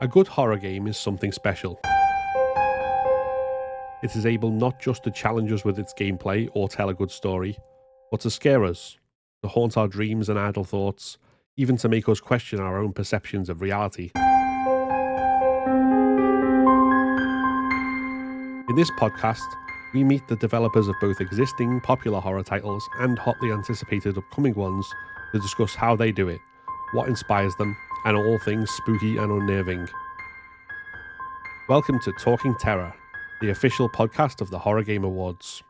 A good horror game is something special. It is able not just to challenge us with its gameplay or tell a good story, but to scare us, to haunt our dreams and idle thoughts, even to make us question our own perceptions of reality. In this podcast, we meet the developers of both existing popular horror titles and hotly anticipated upcoming ones to discuss how they do it, what inspires them, and all things spooky and unnerving. Welcome to Talking Terror, the official podcast of the Horror Game Awards.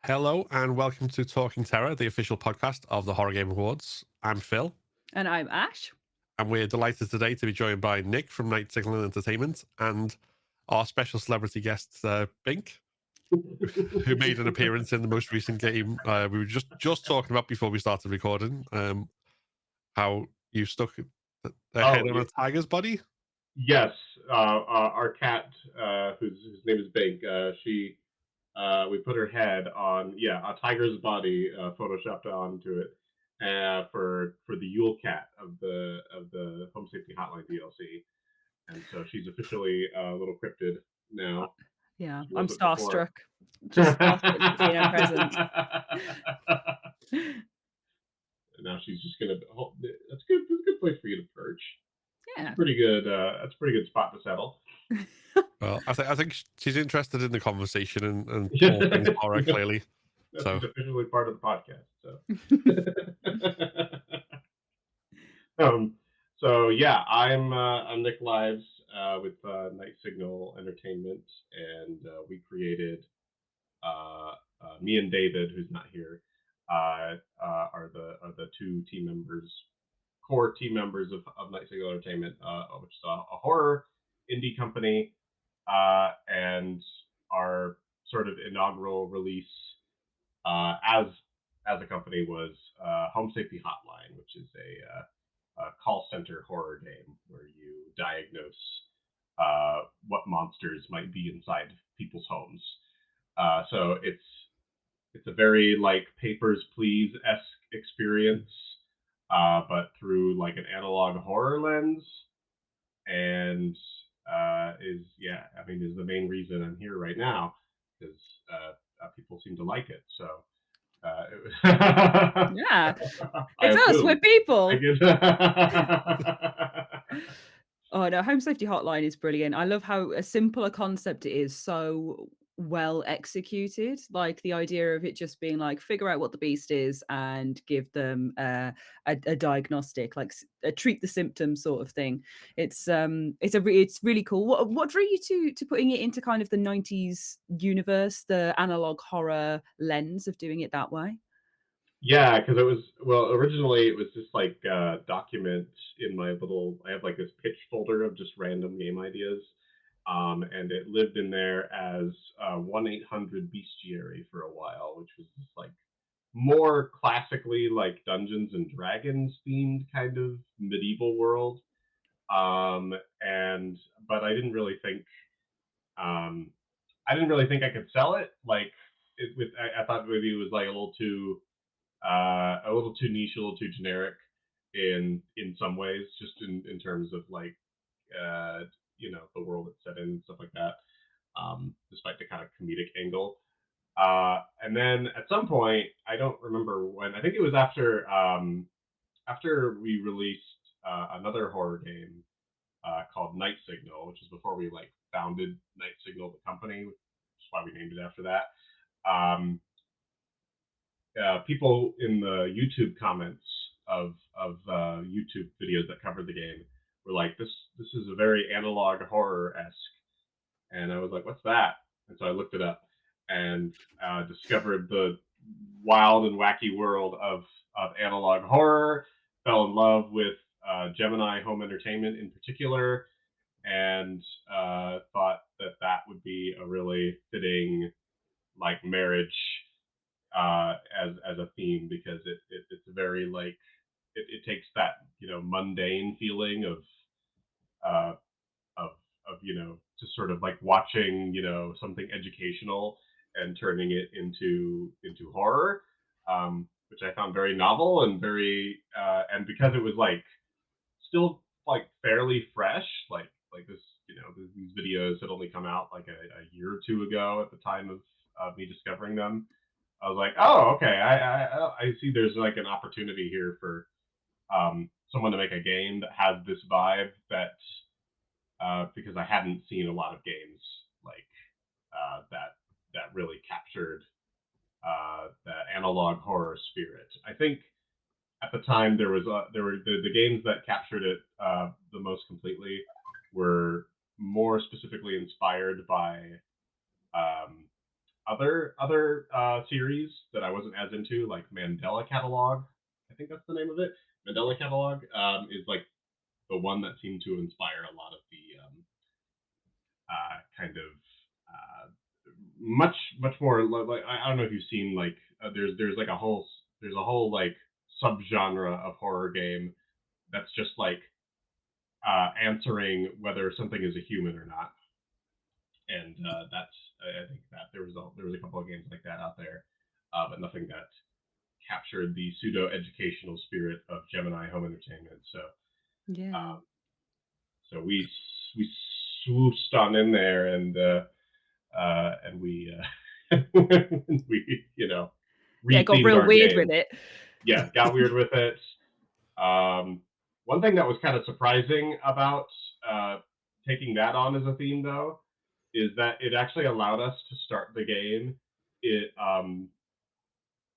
Hello and welcome to Talking Terror, the official podcast of the Horror Game Awards. I'm Phil. And I'm Ash. And we're delighted today to be joined by Nick from Night Signal Entertainment and our special celebrity guest, Bink, who made an appearance in the most recent game we were just talking about before we started recording. How you stuck a head on a tiger's body? Yes, our cat, whose name is Big, we put her head on, a tiger's body, photoshopped onto it, for the Yule Cat of the Home Safety Hotline DLC, and so she's officially a little cryptid now. Yeah, I'm starstruck. Just starstruck to see her presence. Now she's just gonna. Oh, that's good. That's a good place for you to perch. Yeah, that's pretty good. That's a pretty good spot to settle. Well, I think she's interested in the conversation and all things horror, clearly. She's So officially part of the podcast. So yeah, I'm Nick Lives with Night Signal Entertainment, and we created me and David, who's not here, are the two team members, core team members of Night Signal Entertainment, which is a horror indie company, and our sort of inaugural release as a company was Home Safety Hotline, which is a call center horror game where you diagnose what monsters might be inside people's homes. So it's a very like Papers, Please-esque experience, but through like an analog horror lens, and is the main reason I'm here right now, because people seem to like it. So yeah, it's us. We're people. Oh no, Home Safety Hotline is brilliant. I love how a simple a concept it is, so well executed. Like the idea of it just being like figure out what the beast is and give them a diagnostic, like a treat the symptoms sort of thing. It's really cool. What drew you to putting it into kind of the 90s universe, the analog horror lens of doing it that way? Yeah, because originally it was just like document in my I have like this pitch folder of just random game ideas, and it lived in there as 1-800-Bestiary for a while, which was just like more classically like Dungeons and Dragons themed kind of medieval world, and but I didn't really think I could sell it. Like I thought maybe it was like a little too niche, a little too generic in some ways, just in terms of like the world it's set in and stuff like that. Despite the kind of comedic angle, and then at some point, I don't remember when. I think it was after we released another horror game called Night Signal, which is before we like founded Night Signal, the company, which is why we named it after that. People in the YouTube comments of YouTube videos that covered the game were like, "This is a very analog horror-esque," and I was like, "What's that?" And so I looked it up and discovered the wild and wacky world of analog horror. Fell in love with Gemini Home Entertainment in particular, and thought that would be a really fitting like marriage as a theme, because it's very like it takes that mundane feeling uh, of just sort of like watching something educational and turning it into horror, which I found very novel and very and because it was like still like fairly fresh, like this these videos had only come out like a year or two ago at the time of me discovering them. I was like, oh, okay, I see. There's like an opportunity here for someone to make a game that has this vibe that because I hadn't seen a lot of games like that really captured the analog horror spirit. I think at the time there were the games that captured it the most completely were more specifically inspired by um, other series that I wasn't as into, like Mandela Catalog. I think that's the name of it. Mandela Catalog is like the one that seemed to inspire a lot of the kind of much more like I don't know if you've seen like there's like there's a whole like subgenre of horror game that's just like answering whether something is a human or not, and that's I think that there was a couple of games like that out there, but nothing that captured the pseudo educational spirit of Gemini Home Entertainment. So Yeah. um, so we swooshed on in there and we we Yeah, it got rethemed real our weird with game. it. Yeah, got weird with it. One thing that was kind of surprising about uh, taking that on as a theme, though, is that it actually allowed us to start the game it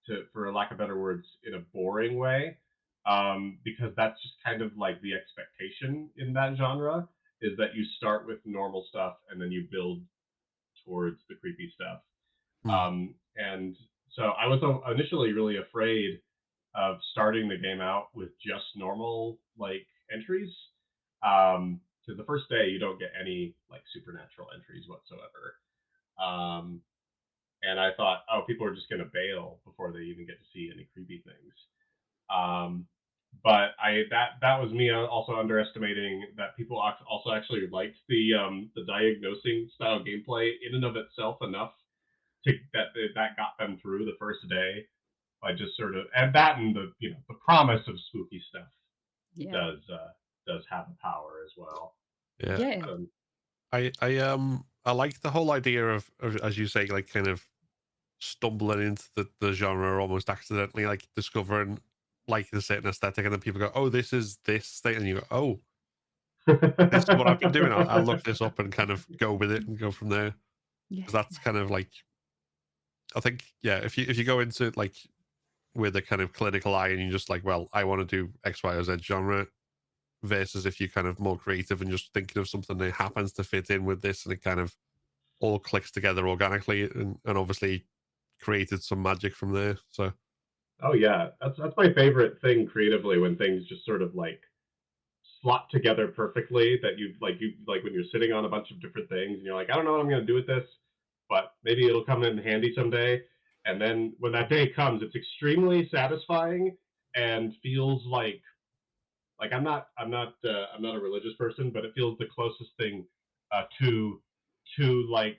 to, for lack of better words, in a boring way, because that's just kind of like the expectation in that genre is that you start with normal stuff and then you build towards the creepy stuff. Hmm. And so I was initially really afraid of starting the game out with just normal like entries. Because the first day you don't get any like supernatural entries whatsoever. Um, and I thought, oh, people are just going to bail before they even get to see any creepy things. Um, but that was me also underestimating that people also actually liked the diagnosing style gameplay in and of itself enough that got them through the first day by just sort of and that and the promise of spooky stuff Yeah. does have a power as well. Yeah. Yeah. Um, I like the whole idea of as you say, like kind of stumbling into the genre almost accidentally, like discovering like the certain aesthetic, and then people go, "Oh, this is this thing," and you go, "Oh, this is what I've been doing. I'll look this up and kind of go with it and go from there." Yeah. Because that's kind of like I think, yeah, if you go into like with a kind of clinical eye and you're just like, well, I want to do X, Y, or Z genre, versus if you're kind of more creative and just thinking of something that happens to fit in with this and it kind of all clicks together organically and obviously created some magic from there. So oh yeah, that's my favorite thing creatively, when things just sort of like slot together perfectly, that you like when you're sitting on a bunch of different things and you're like, I don't know what I'm going to do with this, but maybe it'll come in handy someday. And then when that day comes, it's extremely satisfying and feels like I'm not a religious person, but it feels the closest thing to like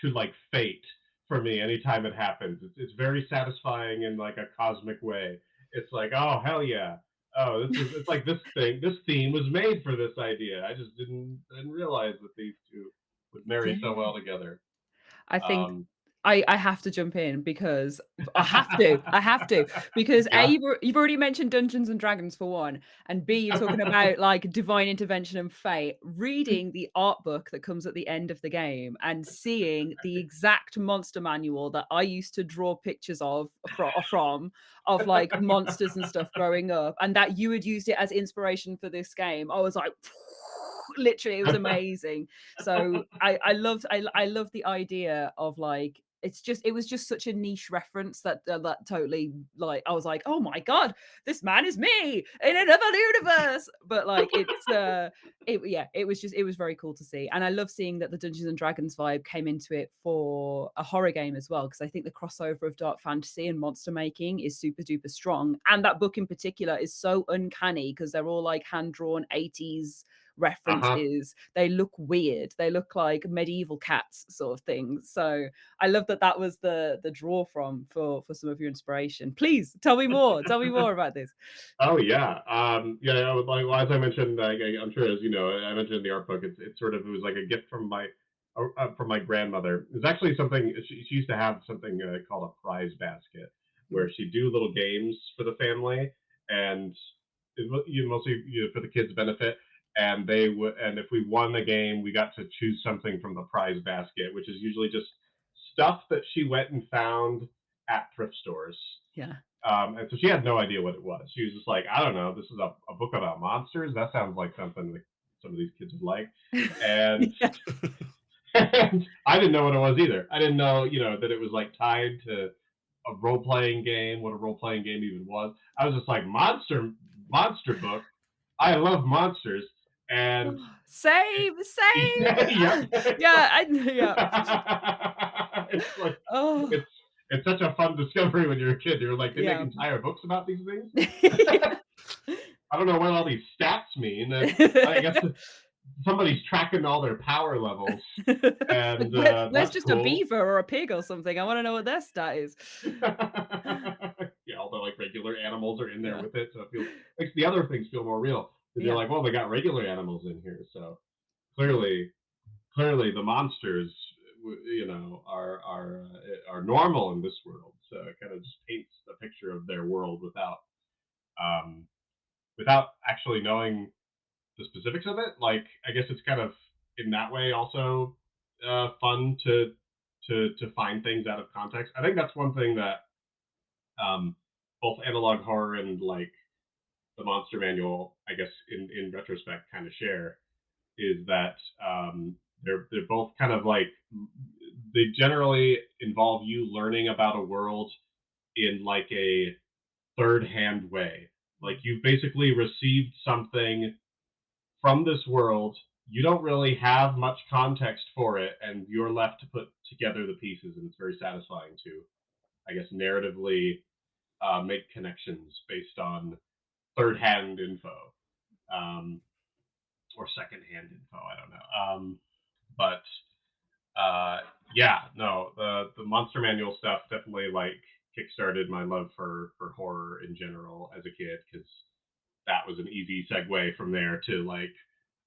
like fate for me anytime it happens. It's very satisfying in like a cosmic way. It's like, oh hell yeah. Oh, it's like this theme was made for this idea. I just didn't realize that these two would marry so Yeah. well together. I think Um, I have to jump in because I have to, because A, yeah. you've already mentioned Dungeons& and Dragons for one, and B, you're talking about, like, divine intervention and fate. Reading the art book that comes at the end of the game and seeing the exact monster manual that I used to draw pictures of, like, monsters and stuff growing up, and that you had used it as inspiration for this game, I was like, literally, it was amazing. So I love the idea of like it was just such a niche reference that that totally, like, I was like, oh my god, this man is me in another universe. But like it was very cool to see. And I love seeing that the Dungeons and Dragons vibe came into it for a horror game as well, because I think the crossover of dark fantasy and monster making is super duper strong. And that book in particular is so uncanny because they're all like hand drawn 80s Uh-huh. references. They look weird. They look like medieval cats sort of things. So I love that that was the draw from for some of your inspiration. Please tell me more. Tell me more about this. Oh yeah, yeah. Like, well, as I mentioned, I'm sure as you know, I mentioned in the art book. It's sort of, it was like a gift from my grandmother. It's actually something she used to have, something called a prize basket, Mm, where she'd do little games for the family, and mostly for the kids' benefit. And they would, and if we won a game, we got to choose something from the prize basket, which is usually just stuff that she went and found at thrift stores. yeah. And so she had no idea what it was. She was just like, I don't know, this is a book about monsters. That sounds like something that some of these kids would like. And, Yeah. and I didn't know what it was either. I didn't know, that it was like tied to a role playing game, what a role playing game even was. I was just like, monster book. I love monsters. And Same, same. yep. Yeah, yeah. It's like Oh, it's it's such a fun discovery when you're a kid. You're like, they make yeah. entire books about these things. Yeah. I don't know what all these stats mean. I guess somebody's tracking all their power levels, Like, and where's that's just a cool. beaver or a pig or something? I want to know what their stat is. Yeah, all the like regular animals are in there Yeah. with it, so it makes the other things feel more real. Because you're Yeah. like, well, they got regular animals in here, so Yeah. clearly the monsters, are normal in this world. So it kind of just paints a picture of their world um, without actually knowing the specifics of it. Like, I guess it's kind of in that way also fun to find things out of context. I think that's one thing that um, both analog horror and like the Monster Manual, I guess in retrospect, kind of share, is that they're both kind of like, they generally involve you learning about a world in like a third hand way. Like, you've basically received something from this world. You don't really have much context for it, and you're left to put together the pieces, and it's very satisfying to, I guess, narratively make connections based on third hand info, um, or second hand info. I don't know. But uh, yeah, no, the Monster Manual stuff definitely like kickstarted my love for horror in general as a kid, because that was an easy segue from there to like,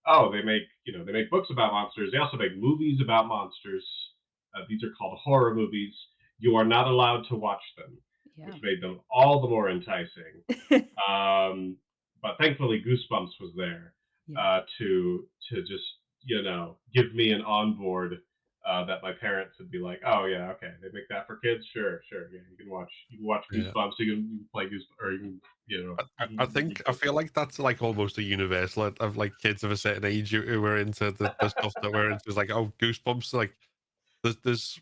oh, they make books about monsters. They also make movies about monsters. These are called horror movies. You are not allowed to watch them, which Yeah. made them all the more enticing. But thankfully, Goosebumps was there Yeah. to just give me an onboard, that my parents would be like, oh yeah, okay, they make that for kids, sure, yeah, you can watch Yeah. Goosebumps, you can play Goose, or you can I feel like that's like almost a universal of like kids of a certain age who were into the stuff that we're into. It's like, oh, Goosebumps. Like there's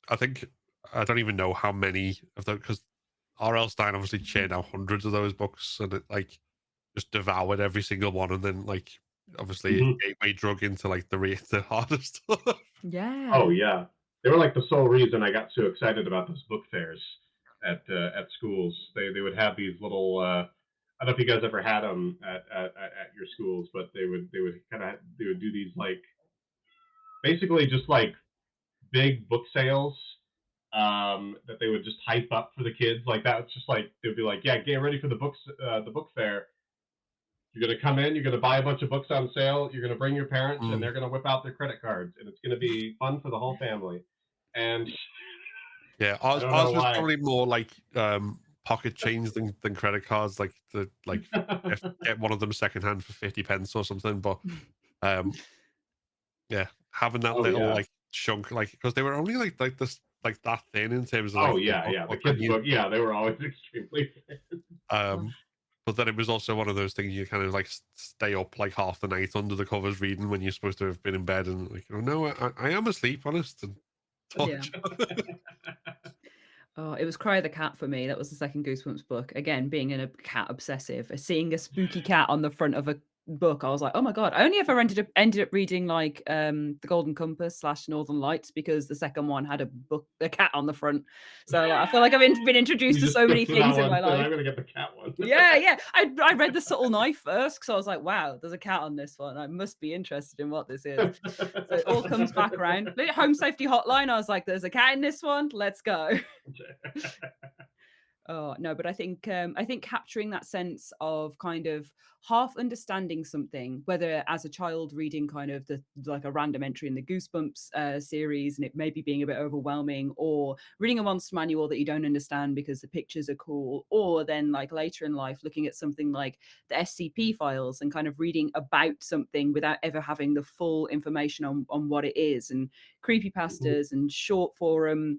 I think I don't even know how many of those, because R.L. Stein obviously churned out hundreds of those books, and it like just devoured every single one, and then like obviously Mhm. gateway drug into like the hardest stuff. Oh Yeah. yeah, they were like the sole reason I got so excited about those book fairs at schools. They would have these little. I don't know if you guys ever had them at your schools, but they would do these like basically just like big book sales, that they would just hype up for the kids. Like, that was just like, they'd be like, yeah, get ready for the book fair. You're gonna come in, you're gonna buy a bunch of books on sale, you're gonna bring your parents, and Mm. they're gonna whip out their credit cards, and it's gonna be fun for the whole family. And Yeah, I don't know ours was why. probably more like pocket change than credit cards. Like the like get one of them secondhand for 50 pence or something. But um yeah, having that Oh little yeah. like chunk, like because they were only like this like that thin in terms of like Oh the yeah, book, yeah. The but then kids' book, yeah, they were always extremely. um but then it was also one of those things you kind of like stay up like half the night under the covers reading when you're supposed to have been in bed, and like, oh no, I am asleep, honest, and Yeah. torture. Oh, it was Cry the Cat for me. That was the second Goosebumps book. Again, being in a cat obsessive, seeing a spooky cat on the front of a book, I was like, "Oh my god!" I only ever ended up reading like The Golden Compass / Northern Lights because the second one had a cat on the front. So like, I feel like I've been introduced You to just so many stick to that things in one. my So life. I'm gonna get the cat one. Yeah, yeah. I read The Subtle Knife first because I was like, "Wow, there's a cat on this one. I must be interested in what this is." So it all comes back around. Home Safety Hotline. I was like, "There's a cat in this one. Let's go." Oh, no, but I think capturing that sense of kind of half understanding something, whether as a child reading kind of the like a random entry in the Goosebumps series and it maybe being a bit overwhelming, or reading a monster manual that you don't understand because the pictures are cool, or then like later in life looking at something like the SCP files and kind of reading about something without ever having the full information on what it is, and creepypastas and short form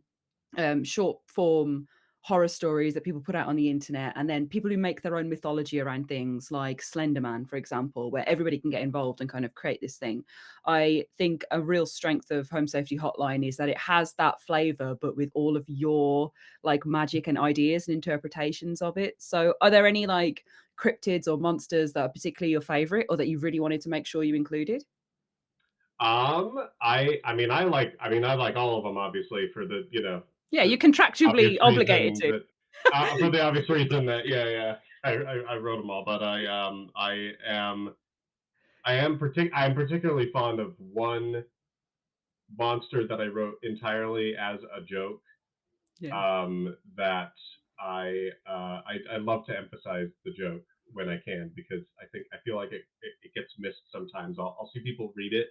horror stories that people put out on the internet, and then people who make their own mythology around things like Slenderman, for example, where everybody can get involved and kind of create this thing. I think a real strength of Home Safety Hotline is that it has that flavor, but with all of your like magic and ideas and interpretations of it. So, are there any like cryptids or monsters that are particularly your favorite or that you really wanted to make sure you included? I like all of them, obviously, for the, Yeah, the you're obvious contractually obligated reason to. that, for the obvious reason that, yeah, yeah, I wrote them all, but I'm particularly fond of one monster that I wrote entirely as a joke, Yeah. that I love to emphasize the joke when I can, because I feel like it gets missed sometimes. I'll see people read it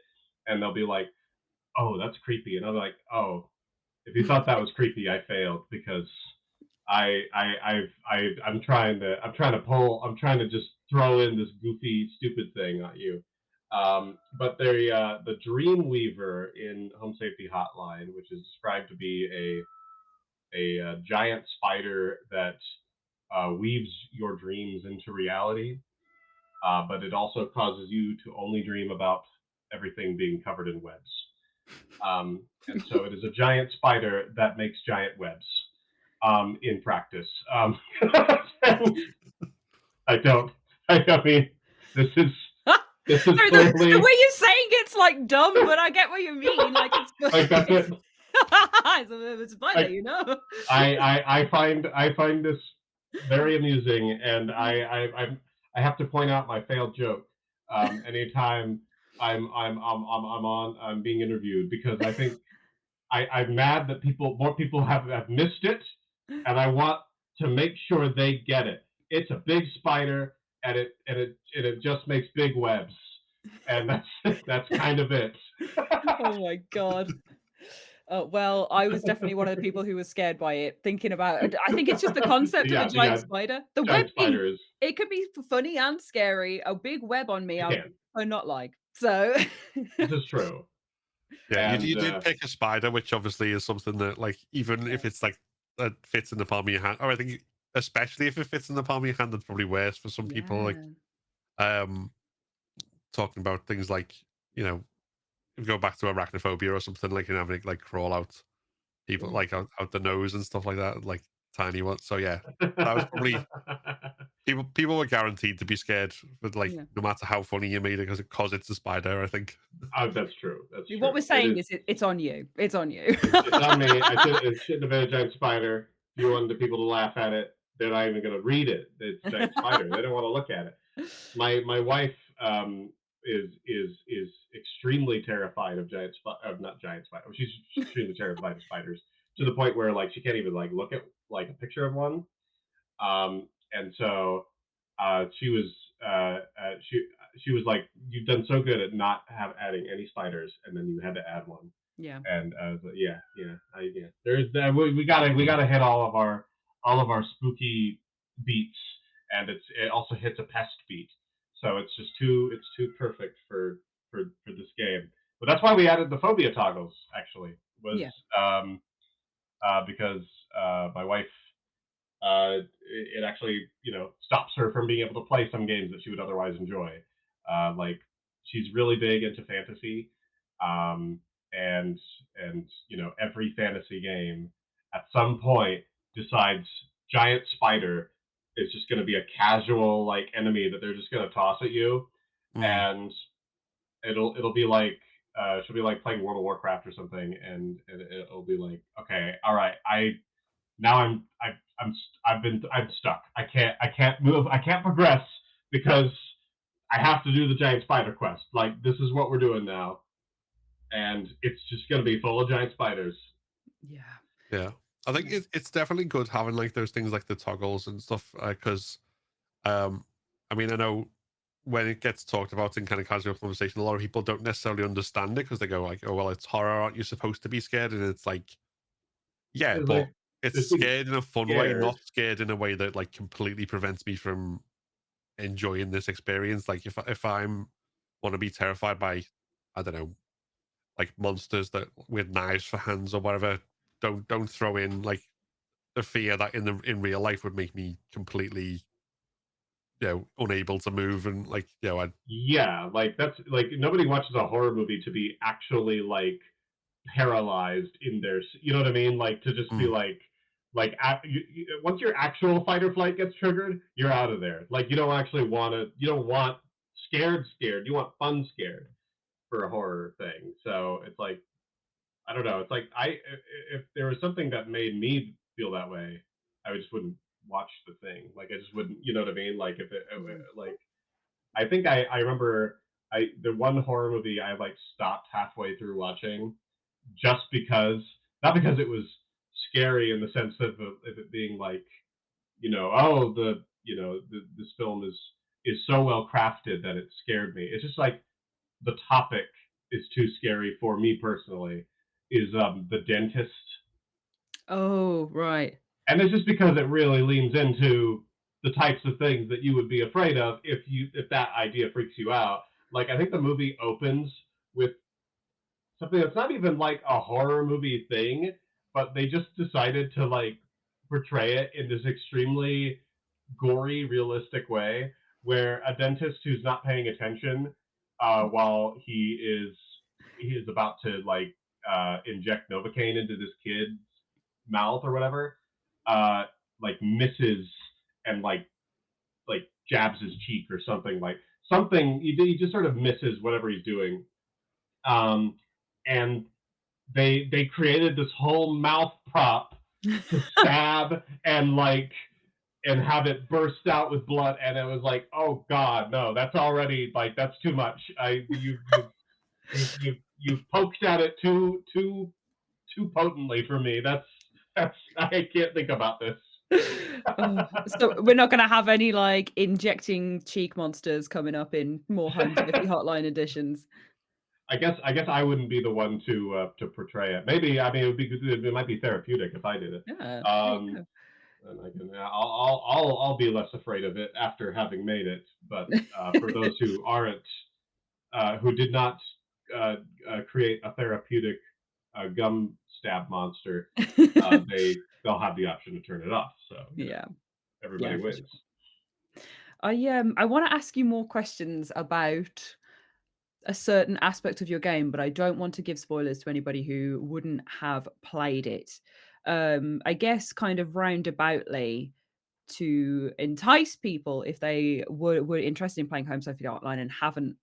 and they'll be like, "Oh, that's creepy," and I'm like, "Oh, if you thought that was creepy, I failed, because I'm trying to just throw in this goofy, stupid thing at you." But the Dreamweaver in Home Safety Hotline, which is described to be a giant spider that weaves your dreams into reality, but it also causes you to only dream about everything being covered in webs. And so it is a giant spider that makes giant webs, in practice. And I don't. I mean, this is this is No, the clearly way you're saying it's like dumb, but I get what you mean. Like it's like that's it's it. it's a spider, Like you know? I find this very amusing, and I have to point out my failed joke, anytime I'm being interviewed, because I think I'm mad that more people have missed it, and I want to make sure they get it. It's a big spider, and it just makes big webs, and that's kind of it. Oh my god. Well, I was definitely one of the people who was scared by it, thinking about it. I think it's just the concept of a Yeah, giant yeah. spider. The web Giant thing, spiders. it could be funny and scary. A big web on me, It I can. would not like. So This is true. Yeah, And you did pick a spider, which obviously is something that, like, even if it's like that fits in the palm of your hand, or I think especially if it fits in the palm of your hand, that's probably worse for some people. Like, yeah. um, talking about things like, you know, if you go back to arachnophobia or something, like, having it like crawl out people Mm, like out the nose and stuff like that, like tiny ones. So yeah, that was probably people were guaranteed to be scared, but like yeah. no matter how funny you made it, because it's a spider. I think. That's true. That's What we're true. It saying is. is it's on you. It's on you. It's on me. It shouldn't have been a giant spider. If you wanted the people to laugh at it, they're not even going to read it. It's a giant spider. They don't want to look at it. My wife, is extremely terrified of not giant spiders. She's extremely terrified of spiders, to Yeah. the point where like she can't even like look at like a picture of one. And so, she was she was like, "You've done so good at not adding any spiders, and then you had to add one." Yeah. And yeah, yeah, yeah. There's that. We gotta hit all of our spooky beats, and it also hits a pest beat. So it's too perfect for this game. But that's why we added the phobia toggles. Actually, was Yeah. um, because my wife, it actually, stops her from being able to play some games that she would otherwise enjoy. Like, she's really big into fantasy, um, and every fantasy game at some point decides giant spider is just going to be a casual like enemy that they're just going to toss at you, Mm. and it'll be like she'll be like playing World of Warcraft or something, and it'll be like, okay, all right, now I'm stuck. I can't move. I can't progress because I have to do the giant spider quest. Like this is what we're doing now, and it's just gonna be full of giant spiders. Yeah. Yeah. I think Yeah. it's definitely good having like those things like the toggles and stuff, because I mean, I know when it gets talked about in kind of casual conversation, a lot of people don't necessarily understand it because they go like, "Oh, well, it's horror. Aren't you supposed to be scared?" And it's like, yeah, It's but like it's just being scared in a fun way, scared. not scared in a way that like completely prevents me from enjoying this experience. Like if I'm want to be terrified by, I don't know, like monsters that with knives for hands or whatever, don't throw in like the fear that in real life would make me completely, unable to move and like, I Yeah, like that's like nobody watches a horror movie to be actually like paralyzed in their, you know what I mean? Like to just be mm, once your actual fight or flight gets triggered, you're out of there. Like you don't actually want to. You don't want scared. You want fun scared for a horror thing. So it's like I don't know. It's like if there was something that made me feel that way, I just wouldn't watch the thing. Like I just wouldn't. You know what I mean? Like if it Mm. like I think I remember the one horror movie I like stopped halfway through watching just because, not because it was scary in the sense of it being like, oh, this film is so well crafted that it scared me. It's just like the topic is too scary for me personally. Is the dentist, Oh, right. and it's just because it really leans into the types of things that you would be afraid of if that idea freaks you out. Like I think the movie opens with something that's not even like a horror movie thing, but they just decided to like portray it in this extremely gory, realistic way, where a dentist who's not paying attention while he is about to like inject novocaine into this kid's mouth or whatever, uh, like misses and like jabs his cheek or something, like something he just sort of misses whatever he's doing, um, and they created this whole mouth prop to stab and have it burst out with blood, and it was like, oh god, no, that's already like that's too much. You've poked at it too potently for me. That's I can't think about this. Oh, so we're not gonna have any, like, injecting cheek monsters coming up in more Home Safety Hotline editions. I guess I wouldn't be the one to portray it. Maybe I mean it would be good. It might be therapeutic if I did it. Yeah, there you Um, go. and I'll be less afraid of it after having made it. But for those who aren't, who did not uh, create a therapeutic gum stab monster, they'll have the option to turn it off. So Yeah, everybody yeah, for wins. sure. I wanna ask you more questions about a certain aspect of your game, but I don't want to give spoilers to anybody who wouldn't have played it. I guess kind of roundaboutly to entice people if they were interested in playing Home Safety Hotline and haven't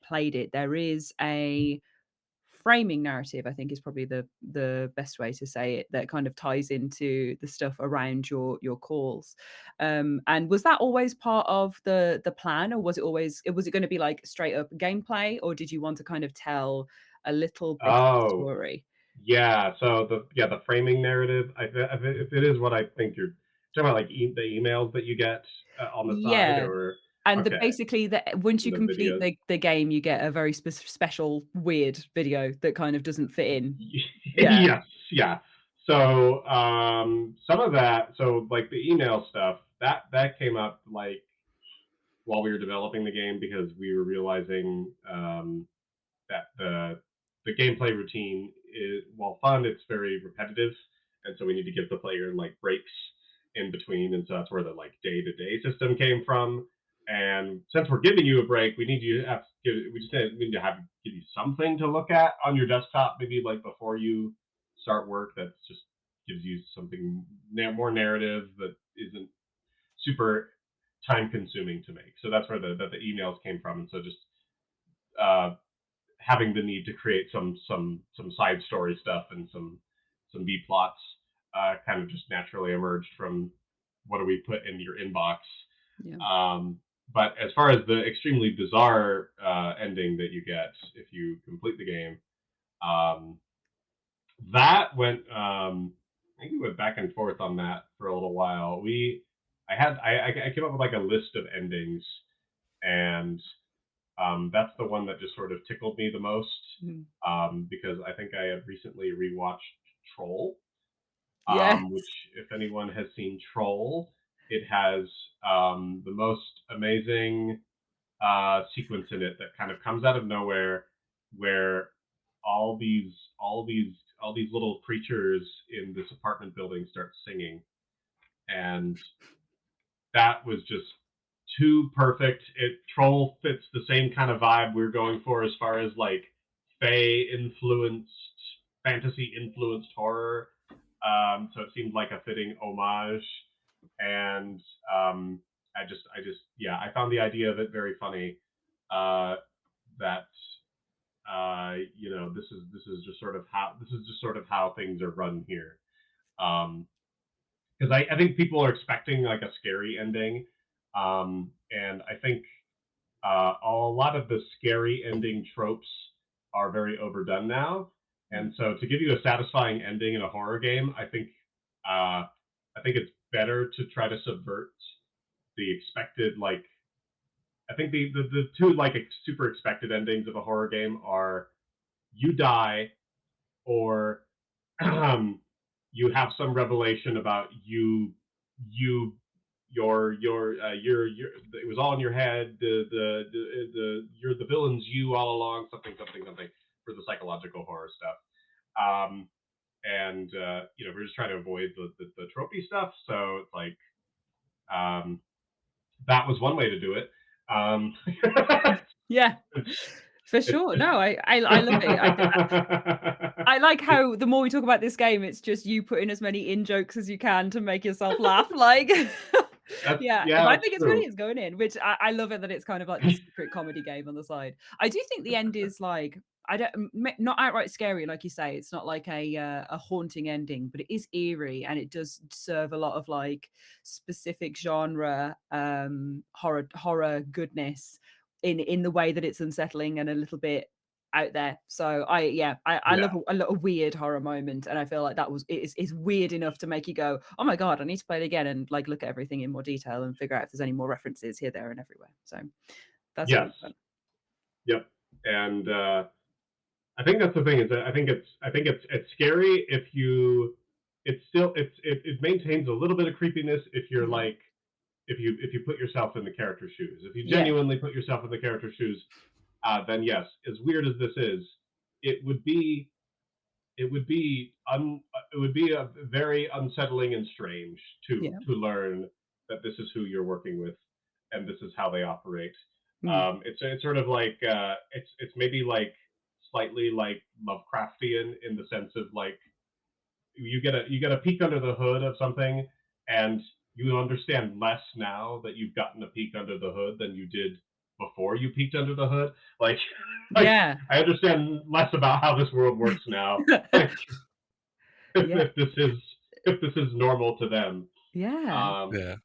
played it. There is a framing narrative, I think is probably the best way to say it, that kind of ties into the stuff around your calls. And was that always part of the plan, or was it going to be like straight up gameplay, or did you want to kind of tell a little bit of the Oh, story? yeah. So the framing narrative. If it is what I think you're talking about, like the emails that you get on the side, Yeah. or And okay, basically, once in you the complete videos. the game, you get a very special weird video that kind of doesn't fit in. Yeah. Yes, yeah. So some of that, so like the email stuff, that came up like while we were developing the game because we were realizing that the gameplay routine is, while fun, it's very repetitive, and so we need to give the player like breaks in between, and so that's where the like day-to-day system came from. And since we're giving you a break, we just need to have give you something to look at on your desktop, maybe like before you start work. That's just gives you something more narrative that isn't super time consuming to make. So that's where the emails came from. And so just uh, having the need to create some side story stuff and some B plots kind of just naturally emerged from what do we put in your inbox. Yeah. But as far as the extremely bizarre ending that you get if you complete the game, that went. I think we went back and forth on that for a little while. I came up with like a list of endings, and that's the one that just sort of tickled me the most Mm. because I think I had recently rewatched Troll, Yes. which, if anyone has seen Troll, it has the most amazing sequence in it that kind of comes out of nowhere, where all these all these all these little creatures in this apartment building start singing, and that was just too perfect. Troll fits the same kind of vibe we're going for as far as like Fey influenced, fantasy influenced horror. So it seemed like a fitting homage, and yeah, I found the idea of it very funny. That this is just sort of how things are run here. Because I think people are expecting like a scary ending, and I think a lot of the scary ending tropes are very overdone now. And so to give you a satisfying ending in a horror game, I think it's better to try to subvert the expected like. I think the two like super expected endings of a horror game are you die or you have some revelation about you your it was all in your head, you're the villain's you all along, something for the psychological horror stuff. And we're just trying to avoid the tropey stuff, so it's like that was one way to do it. um Yeah, for sure. No, I love it. I like how the more we talk about this game, it's just you putting as many in jokes as you can to make yourself laugh. Like, yeah, if I that's think it's funny, true. it's going in. Which I love it that it's kind of like the secret comedy game on the side. I do think the end is like I don't not outright scary, like you say. It's not like a haunting ending, but it is eerie and it does serve a lot of like specific genre horror goodness in the way that it's unsettling and a little bit out there. So I love Yeah. a weird horror moment, and I feel like that was it's weird enough to make you go, oh my god, I need to play it again and like look at everything in more detail and figure out if there's any more references here, there, and everywhere. So that's Yes. really fun. Yep. And I think that's the thing is that I think it's scary if you it maintains a little bit of creepiness if you're Yeah. like if you put yourself in the character's shoes. If you Yeah. genuinely put yourself in the character's shoes, then yes, as weird as this is, it would be it would be a very unsettling and strange Yeah. to learn that this is who you're working with and this is how they operate. Mm. It's sort of like it's maybe like slightly like Lovecraftian in the sense of like you get a peek under the hood of something, and you understand less now that you've gotten a peek under the hood than you did before you peeked under the hood. Like, like Yeah. I understand less about how this world works now. Like, Yeah. if this is normal to them. Yeah. Um, Yeah.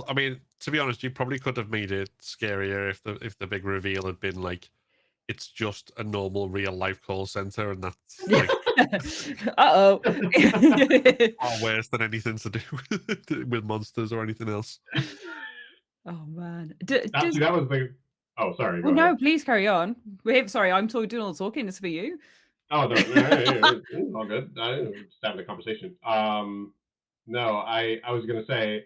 I mean, to be honest, you probably could have made it scarier if the big reveal had been like it's just a normal real life call center, and that's Yeah. like Uh-oh. far worse than anything to do with monsters or anything else. Oh man. that Does that was the. Oh, sorry. oh Go ahead. no, please carry on. Sorry, I'm doing all the talking. It's for you. Oh, no, all good. Just having a conversation. No, I was gonna say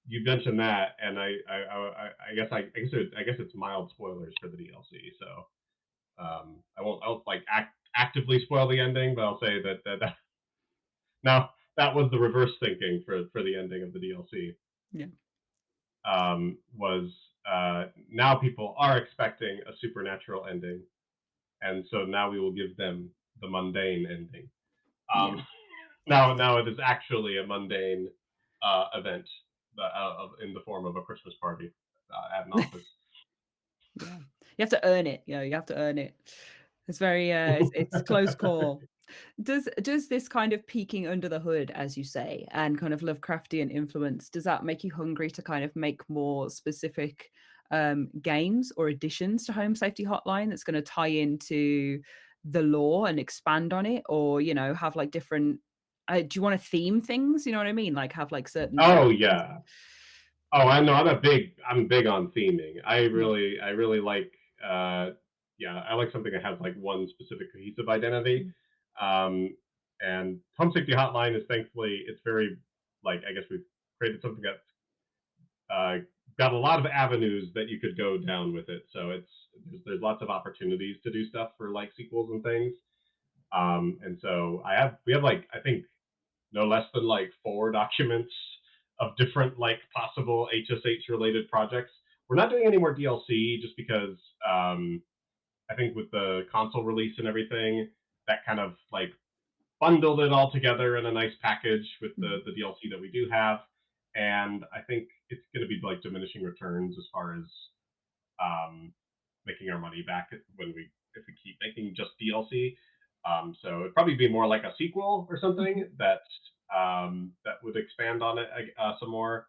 you mentioned that, and I guess it's mild spoilers for the DLC. So I won't like actively spoil the ending, but I'll say that now that was the reverse thinking for the ending of the DLC. Yeah. Was now people are expecting a supernatural ending, and so now we will give them the mundane ending. Yeah. Um, Now it is actually a mundane event in the form of a Christmas party at an office. Yeah. You have to earn it, you have to earn it. It's very, it's close call. Does this kind of peeking under the hood, as you say, and kind of Lovecraftian influence, does that make you hungry to kind of make more specific, games or additions to Home Safety Hotline that's gonna tie into the lore and expand on it? Or, have, like, different do you wanna theme things? You know what I mean? Like, have, like, certain Oh sections? yeah. Oh, I know. I'm big on theming. Yeah. I really like. Yeah, I like something that has like one specific cohesive identity. Mm. Um, and Home Safety Hotline is thankfully it's very like I guess we've created something that's uh, got a lot of avenues that you could go down with it. So there's lots of opportunities to do stuff for like sequels and things. And so we have like I think no less than like 4 documents of different like possible HSH related projects. We're not doing any more DLC just because I think with the console release and everything, that kind of like bundled it all together in a nice package with Mhm. the DLC that we do have. And I think it's going to be like diminishing returns as far as um, making our money back when we if we keep making just DLC. So it'd probably be more like a sequel or Mhm. something that that would expand on it some more,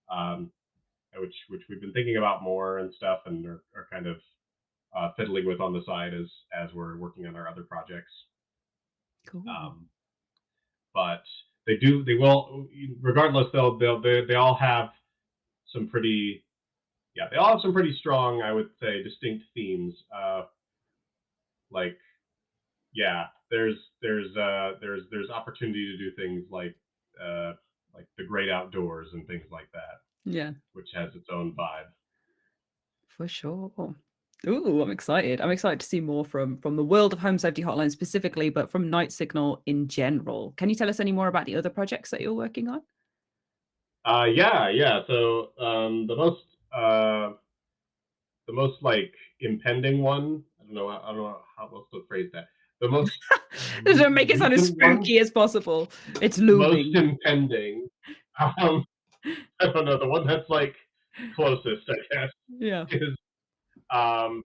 um, which we've been thinking about more and stuff, and are kind of fiddling with on the side as we're working on our other projects. Cool. Um, but they will regardless they all have some pretty they all have some pretty strong I would say distinct themes. Like there's opportunity to do things uh like the great outdoors and things like that, Yeah. which has its own vibe. For sure. Ooh, I'm excited. I'm excited to see more from the world of Home Safety Hotline specifically, but from Night Signal in general. Can you tell us any more about the other projects that you're working on? Yeah. So uh the most like impending one, I don't know how else to phrase that. The most Don't make it sound as recent one, spooky as possible. It's most looming. impending. Um I don't know, the one that's like closest, I guess, Yeah. is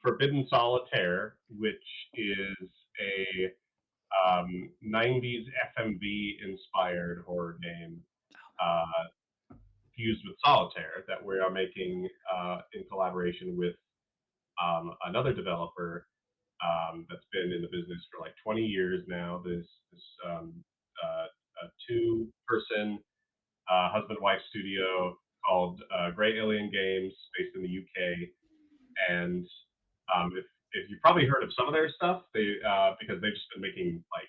Forbidden Solitaire, which is a 90s FMV inspired horror game uh, fused with solitaire that we are making in collaboration with another developer that's been in the business for like 20 years now. This a two-person husband wife studio called Gray Alien Games, based in the UK. And if you've probably heard of some of their stuff, they because they've just been making like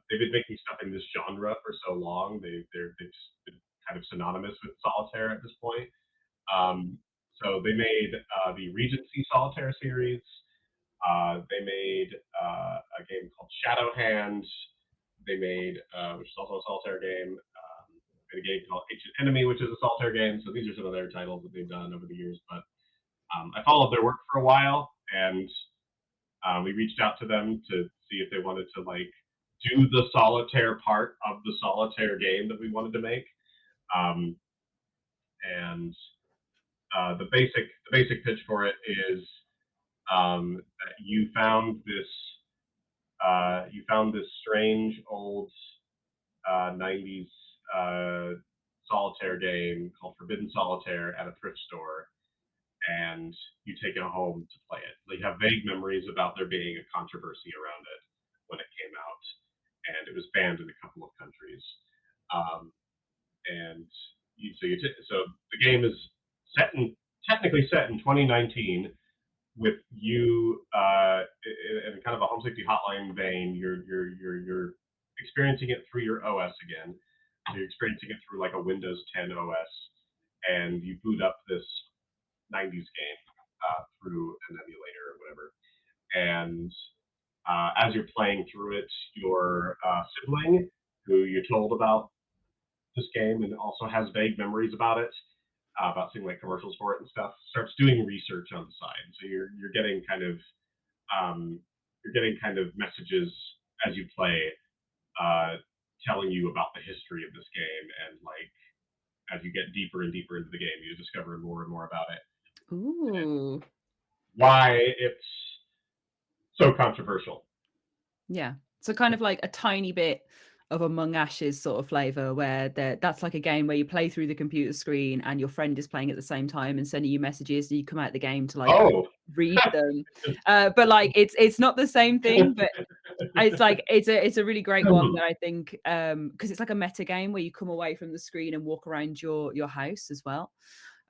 they've been making stuff in this genre for so long. They've just been kind of synonymous with solitaire at this point. Um, so they made the Regency Solitaire series. They made a game called Shadow Hand. They made, which is also a solitaire game. A game called Ancient Enemy, which is a solitaire game. So these are some of their titles that they've done over the years. But I followed their work for a while, and we reached out to them to see if they wanted to like do the solitaire part of the solitaire game that we wanted to make. Um, and the basic pitch for it is that you found this strange old 90s uh, solitaire game called Forbidden Solitaire at a thrift store, and you take it home to play it. They have vague memories about there being a controversy around it when it came out, and it was banned in a couple of countries. Um, and so the game is set in technically set in 2019 with you in kind of a home safety hotline vein. You're experiencing it through your OS again. So you're experiencing it through like a Windows 10 OS, and you boot up this 90s game through an emulator or whatever. And as you're playing through it, your sibling, who you're told about this game and also has vague memories about seeing like commercials for it and stuff, starts doing research on the side. So um, you're getting kind of messages as you play telling you about the history of this game, and like as you get deeper and deeper into the game, you discover more and more about it, Ooh. why it's so controversial. Yeah. So kind of like a tiny bit of Among Ashes sort of flavor where that's like a game where you play through the computer screen and your friend is playing at the same time and sending you messages and you come out the game to like Oh, read them. But like it's not the same thing, but it's like it's a really great one that I think because it's like a meta game where you come away from the screen and walk around your house as well.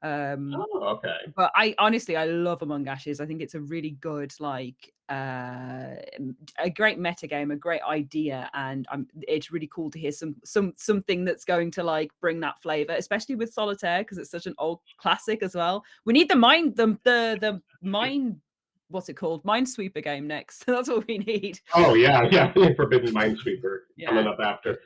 Um oh, okay. but I honestly I love Among Ashes. I think it's a really good like a great meta game, a great idea, and it's really cool to hear something that's going to like bring that flavor, especially with Solitaire because it's such an old classic as well. We need the mind what's it called? Minesweeper game next. That's what we need. Oh yeah, yeah. Forbidden Minesweeper coming Yeah. up after.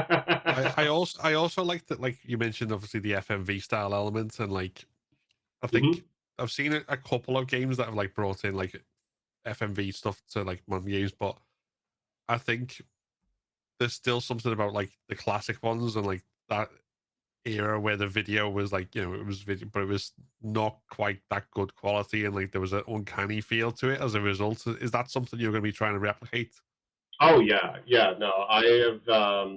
I also like that, like you mentioned, obviously the FMV style element, and like I Hmm. think I've seen a couple of games that have like brought in like FMV stuff to like modern games, but I think there's still something about like the classic ones and like that era where the video was like, it was video, but it was not quite that good quality, and like there was an uncanny feel to it as a result. Is that something you're going to be trying to replicate? Oh yeah, yeah. No, I have.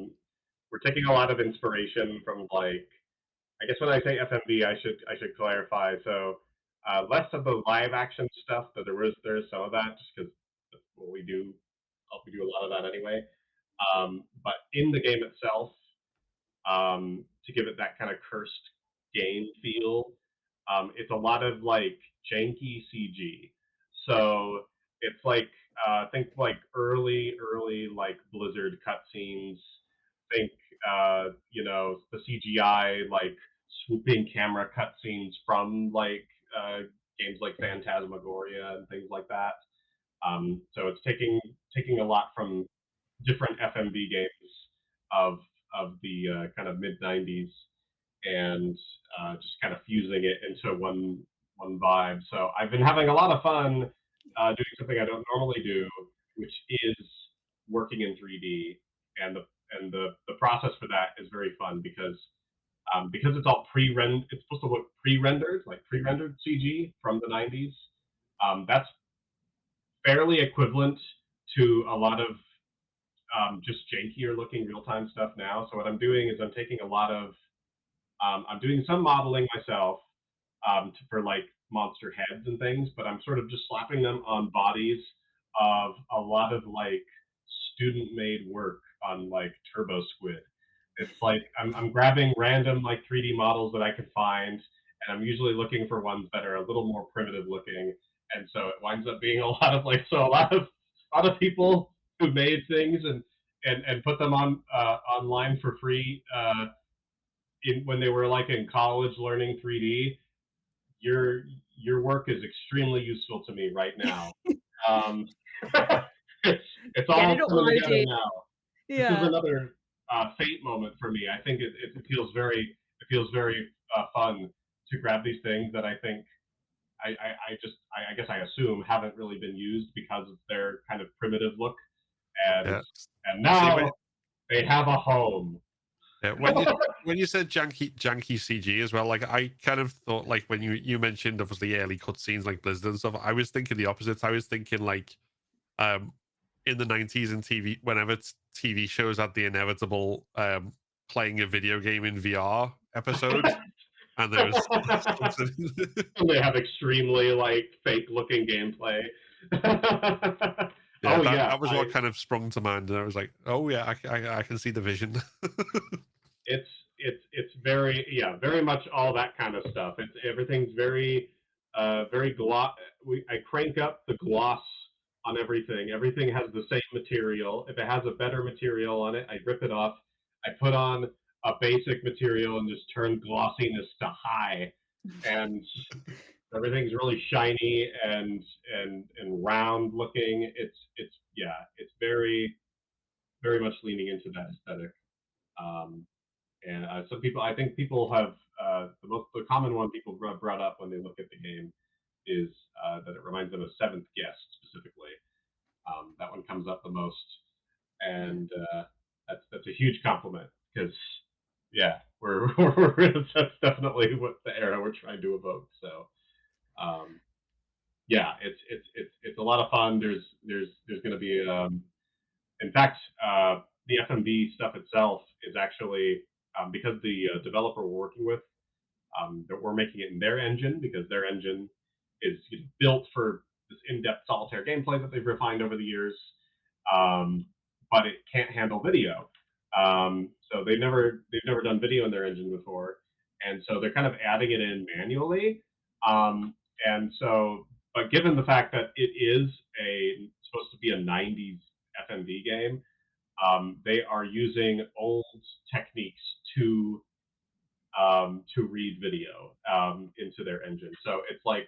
We're taking a lot of inspiration from like. I guess when I say FMV, I should clarify. So less of the live action stuff, but there's some of that just because what we do. We do a lot of that anyway. But in the game itself, to give it that kind of cursed game feel. It's a lot of like janky CG. So it's like think like early like Blizzard cutscenes. Think the CGI like swooping camera cutscenes from like games like Phantasmagoria and things like that. So it's taking a lot from different FMV games of the kind of mid '90s and just kind of fusing it into one vibe. So I've been having a lot of fun doing something I don't normally do, which is working in 3D, and the process for that is very fun because it's all pre-rendered. It's supposed to look pre-rendered, like pre-rendered CG from the '90s. That's fairly equivalent to a lot of just jankier looking real time stuff now. So what I'm doing is I'm taking a lot of I'm doing some modeling myself for like monster heads and things, but I'm sort of just slapping them on bodies of a lot of like student made work on like Turbo Squid. It's like I'm grabbing random like 3D models that I can find, and I'm usually looking for ones that are a little more primitive looking. And so it winds up being a lot of like so a lot of people who made things and put them on online for free when they were like in college learning 3D. Your your work is extremely useful to me right now. Um, it's Get all it coming together uploaded. now. This is Yeah. another fate moment for me. I think it feels very fun to grab these things that I think I guess I assume haven't really been used because of their kind of primitive look, and Yeah. See, now they have a home. yeah, when you said janky CG as well, like I kind of thought, like when you mentioned obviously early cutscenes like Blizzard and stuff, I was thinking the opposite. I was thinking like um in the '90s in TV, whenever TV shows had the inevitable playing a video game in VR episode, and there was something. They have extremely like fake looking gameplay. Yeah, Oh that yeah, that was what kind of sprung to mind, and I was like, oh yeah, I can see the vision. it's it's very very much all that kind of stuff. It's everything's very very gloss. I crank up the gloss on everything. Everything has the same material. If it has a better material on it, I rip it off. I put on a basic material and just turn glossiness to high, and everything's really shiny and round looking. It's very much leaning into that aesthetic. Um, and some people, I think people have the common one people brought up when they look at the game is that it reminds them of Seventh Guest specifically. That one comes up the most, Yeah. and That's a huge compliment because yeah, that's definitely what the era we're trying to evoke. So um, yeah, it's a lot of fun. There's going to be in fact the FMV stuff itself is actually because the developer we're working with that we're making it in their engine because their engine is built for this in-depth solitaire gameplay that they've refined over the years, but it can't handle video. So they've never done video in their engine before, and so they're kind of adding it in manually. Um, and so, but given the fact that it is supposed to be a '90s FMV game, they are using old techniques to read video into their engine. So it's like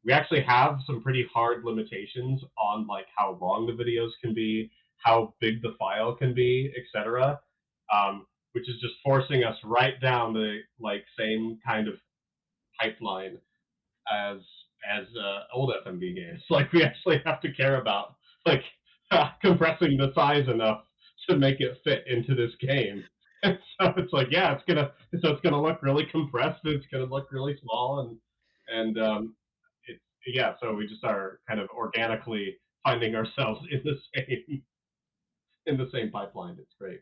we actually have some pretty hard limitations on like how long the videos can be, how big the file can be, etc. Which is just forcing us right down the like same kind of pipeline as old FMV games. Like we actually have to care about like compressing the size enough to make it fit into this game. And so it's like, yeah, it's gonna look really compressed. It's gonna look really small, and it's yeah. So we just are kind of organically finding ourselves in the same pipeline. It's great.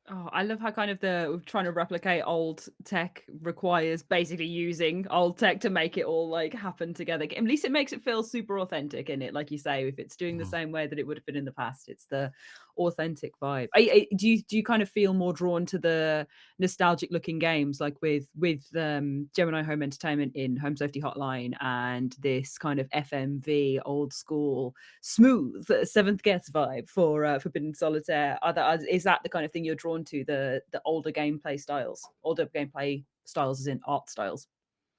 Oh, I love how kind of the trying to replicate old tech requires basically using old tech to make it all like happen together. At least it makes it feel super authentic in it, like you say. If it's doing the Mhm. same way that it would have been in the past, it's the authentic vibe. Do you kind of feel more drawn to the nostalgic looking games like with Gemini Home Entertainment in Home Safety Hotline and this kind of FMV old school smooth seventh guest vibe for Forbidden Solitaire? Is that the kind of thing you're drawn to, the older gameplay styles, as in art styles?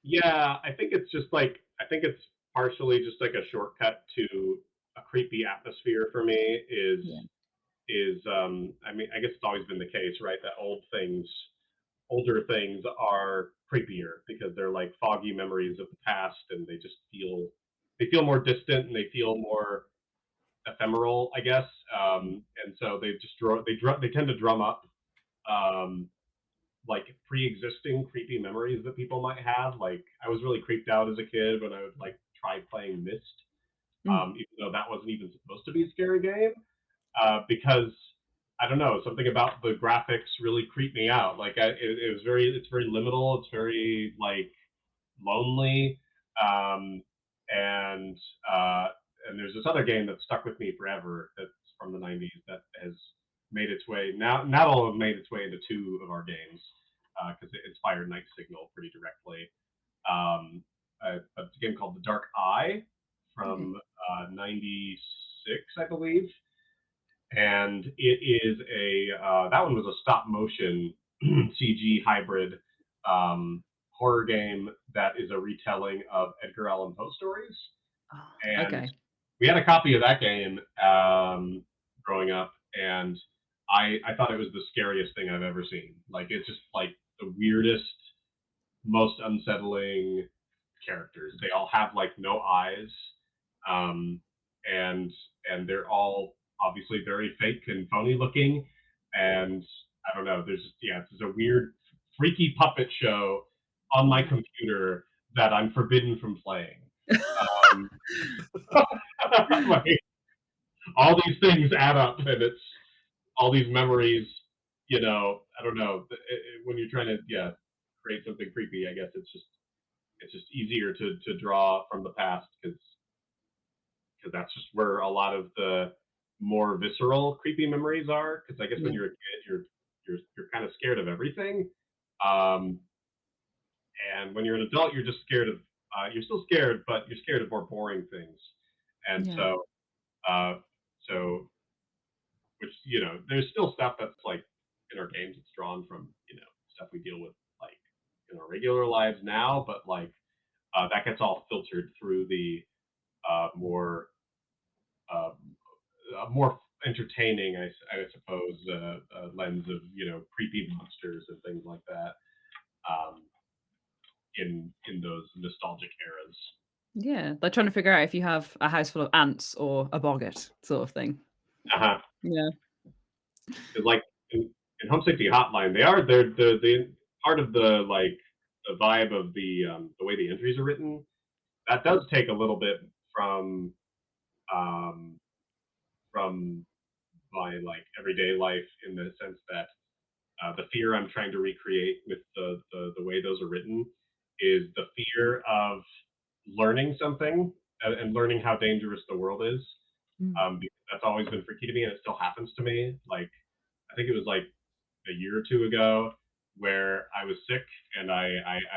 Yeah, I think it's partially just like a shortcut to a creepy atmosphere for me. Yeah. I mean, I guess it's always been the case, right? That older things are creepier because they're like foggy memories of the past, and they feel more distant and they feel more ephemeral, I guess. And so they tend to drum up um, like pre-existing creepy memories that people might have. Like I was really creeped out as a kid when I would like try playing Mist, Mm. even though that wasn't even supposed to be a scary game because I don't know, something about the graphics really creeped me out. Like it's very liminal. It's very like lonely, um, and uh, and there's this other game that stuck with me forever. That's from the '90s that has made its way now. All have made its way into two of our games because it inspired Night Signal pretty directly. It's a game called The Dark Eye Okay. from '96, I believe, and it is that one was a stop motion CG hybrid horror game that is a retelling of Edgar Allan Poe stories. Oh, And okay. we had a copy of that game growing up, and I thought it was the scariest thing I've ever seen. Like it's just like the weirdest, most unsettling characters. They all have like no eyes, um, and they're all obviously very fake and phony looking. And I don't know. It's just a weird, freaky puppet show on my Yeah. computer that I'm forbidden from playing. Um, like, all these things add up, and it's all these memories. I don't know. When you're trying to create something creepy, I guess it's just easier to draw from the past because that's just where a lot of the more visceral creepy memories are. Because I guess when Yeah. you're a kid, you're kind of scared of everything, um, and when you're an adult, you're just scared of you're still scared, but you're scared of more boring things. And Yeah. uh, so which there's still stuff that's like in our games. It's drawn from stuff we deal with like in our regular lives now, but like that gets all filtered through the more uh, more entertaining, I suppose, lens of creepy monsters and things like that um, in those nostalgic eras. Yeah. They're trying to figure out if you have a house full of ants or a boggart sort of thing. Uh-huh. Yeah. Because like in Home Safety Hotline, they're part of the like the vibe of the way the entries are written. That does take a little bit from um, from my like everyday life in the sense that the fear I'm trying to recreate with the way those are written is the fear of learning something and learning how dangerous the world is. Mm. Because that's always been freaky to me, and it still happens to me. Like I think it was like a year or two ago where I was sick and I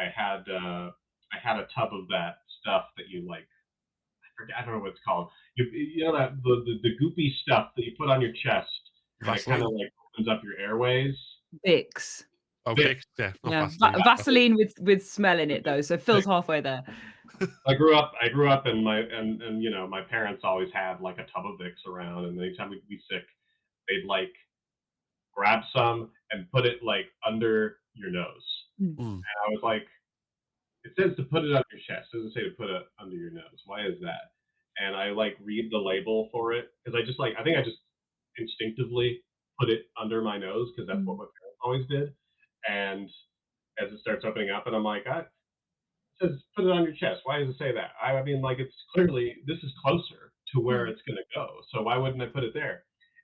had a tub of that stuff that you like. I don't know what it's called. You know that the goopy stuff that you put on your chest and it kind of Vaseline. like opens up your airways. Vicks. Oh, This, Vicks, yeah, not Yeah, Vaseline. Vaseline with smell in it though, so Phil's halfway there. I grew up and you know my parents always had like a tub of Vicks around, and anytime we'd be sick, they'd like grab some and put it like under your nose. Mm. Mm. And I was like, it says to put it on your chest. It doesn't say to put it under your nose. Why is that? And I like read the label for it because I just like I think I just instinctively put it under my nose because that's what Mm. my parents always did. And as it starts opening up, and I'm like, it says put it on your chest. Why does it say that? I mean, like it's clearly this is closer to where Yeah. it's going to go. So why wouldn't I put it there?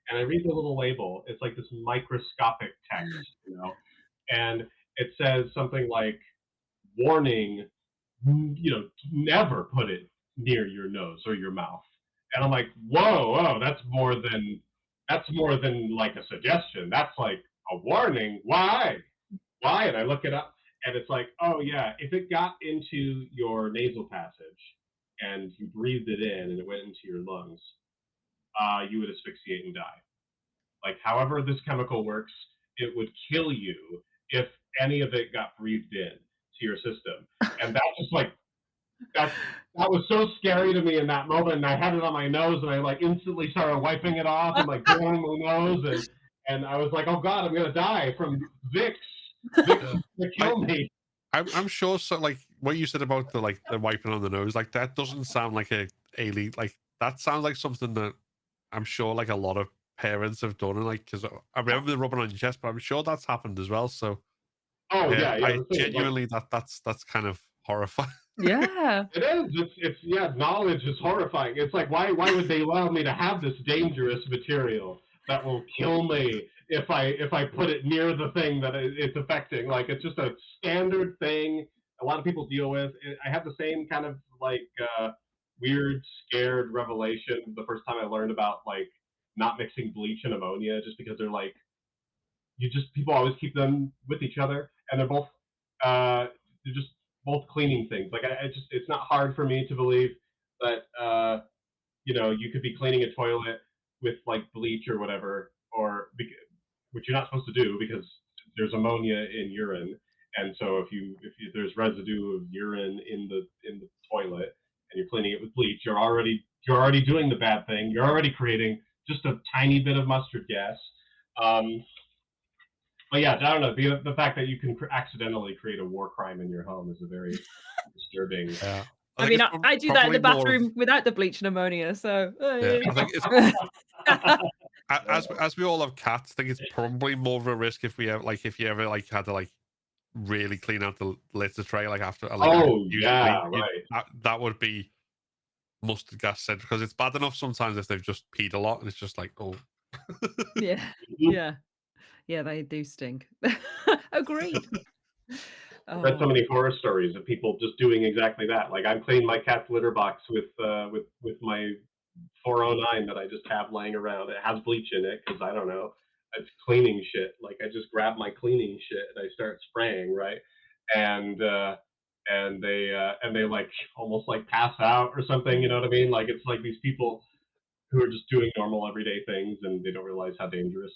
And I read the little label. It's like this microscopic text, you know, and it says something like warning, you know, never put it near your nose or your mouth. And I'm like, whoa, that's more than like a suggestion. That's like a warning. Why? And I look it up, and it's like, oh yeah, if it got into your nasal passage and you breathed it in and it went into your lungs, you would asphyxiate and die. Like, however this chemical works, it would kill you if any of it got breathed in to your system. And that just like that that was so scary to me in that moment. And I had it on my nose, and I like instantly started wiping it off and like blowing my nose, and I was like, oh god, I'm gonna die from Vicks. Vicks Yeah. is gonna I kill me. I'm sure so like what you said about the wiping on the nose, like that doesn't sound like a alien like that sounds like something that I'm sure like a lot of parents have done and like because I remember the rubbing on your chest, but I'm sure that's happened as well. So Oh yeah, yeah, I the thing is like genuinely that's kind of horrifying. Yeah. it is. It's yeah. Knowledge is horrifying. It's like why would they allow me to have this dangerous material that will kill me if I put it near the thing that it's affecting? Like it's just a standard thing a lot of people deal with. I have the same kind of like weird, scared revelation the first time I learned about like not mixing bleach and ammonia, just because they're like you just people always keep them with each other, and they're just both cleaning things. Like I just it's not hard for me to believe that you know you could be cleaning a toilet with like bleach or whatever, which you're not supposed to do because there's ammonia in urine, and so if there's residue of urine in the toilet and you're cleaning it with bleach, you're already doing the bad thing. You're already creating just a tiny bit of mustard gas. Um, but yeah, I don't know. The fact that you can accidentally create a war crime in your home is a very disturbing. Yeah, I I think mean, it's I do that in probably the more of bathroom without the bleach and ammonia, so yeah. I think it's yeah. as we all have cats. I think it's probably more of a risk if we have like if you ever like had to like really clean out the litter tray like after Oh using bleach. yeah, right. That would be mustard gas said because it's bad enough sometimes if they've just peed a lot and it's just like oh Yeah. Mhm. Yeah. Yeah, they do stink. Agreed. I've read so Oh. many horror stories of people just doing exactly that. Like I'm cleaning my cat's litter box with my 409 that I just have laying around. It has bleach in it because I don't know. It's cleaning shit. Like I just grab my cleaning shit and I start spraying, right? And and they like almost like pass out or something. You know what I mean? Like it's like these people who are just doing normal everyday things and they don't realize how dangerous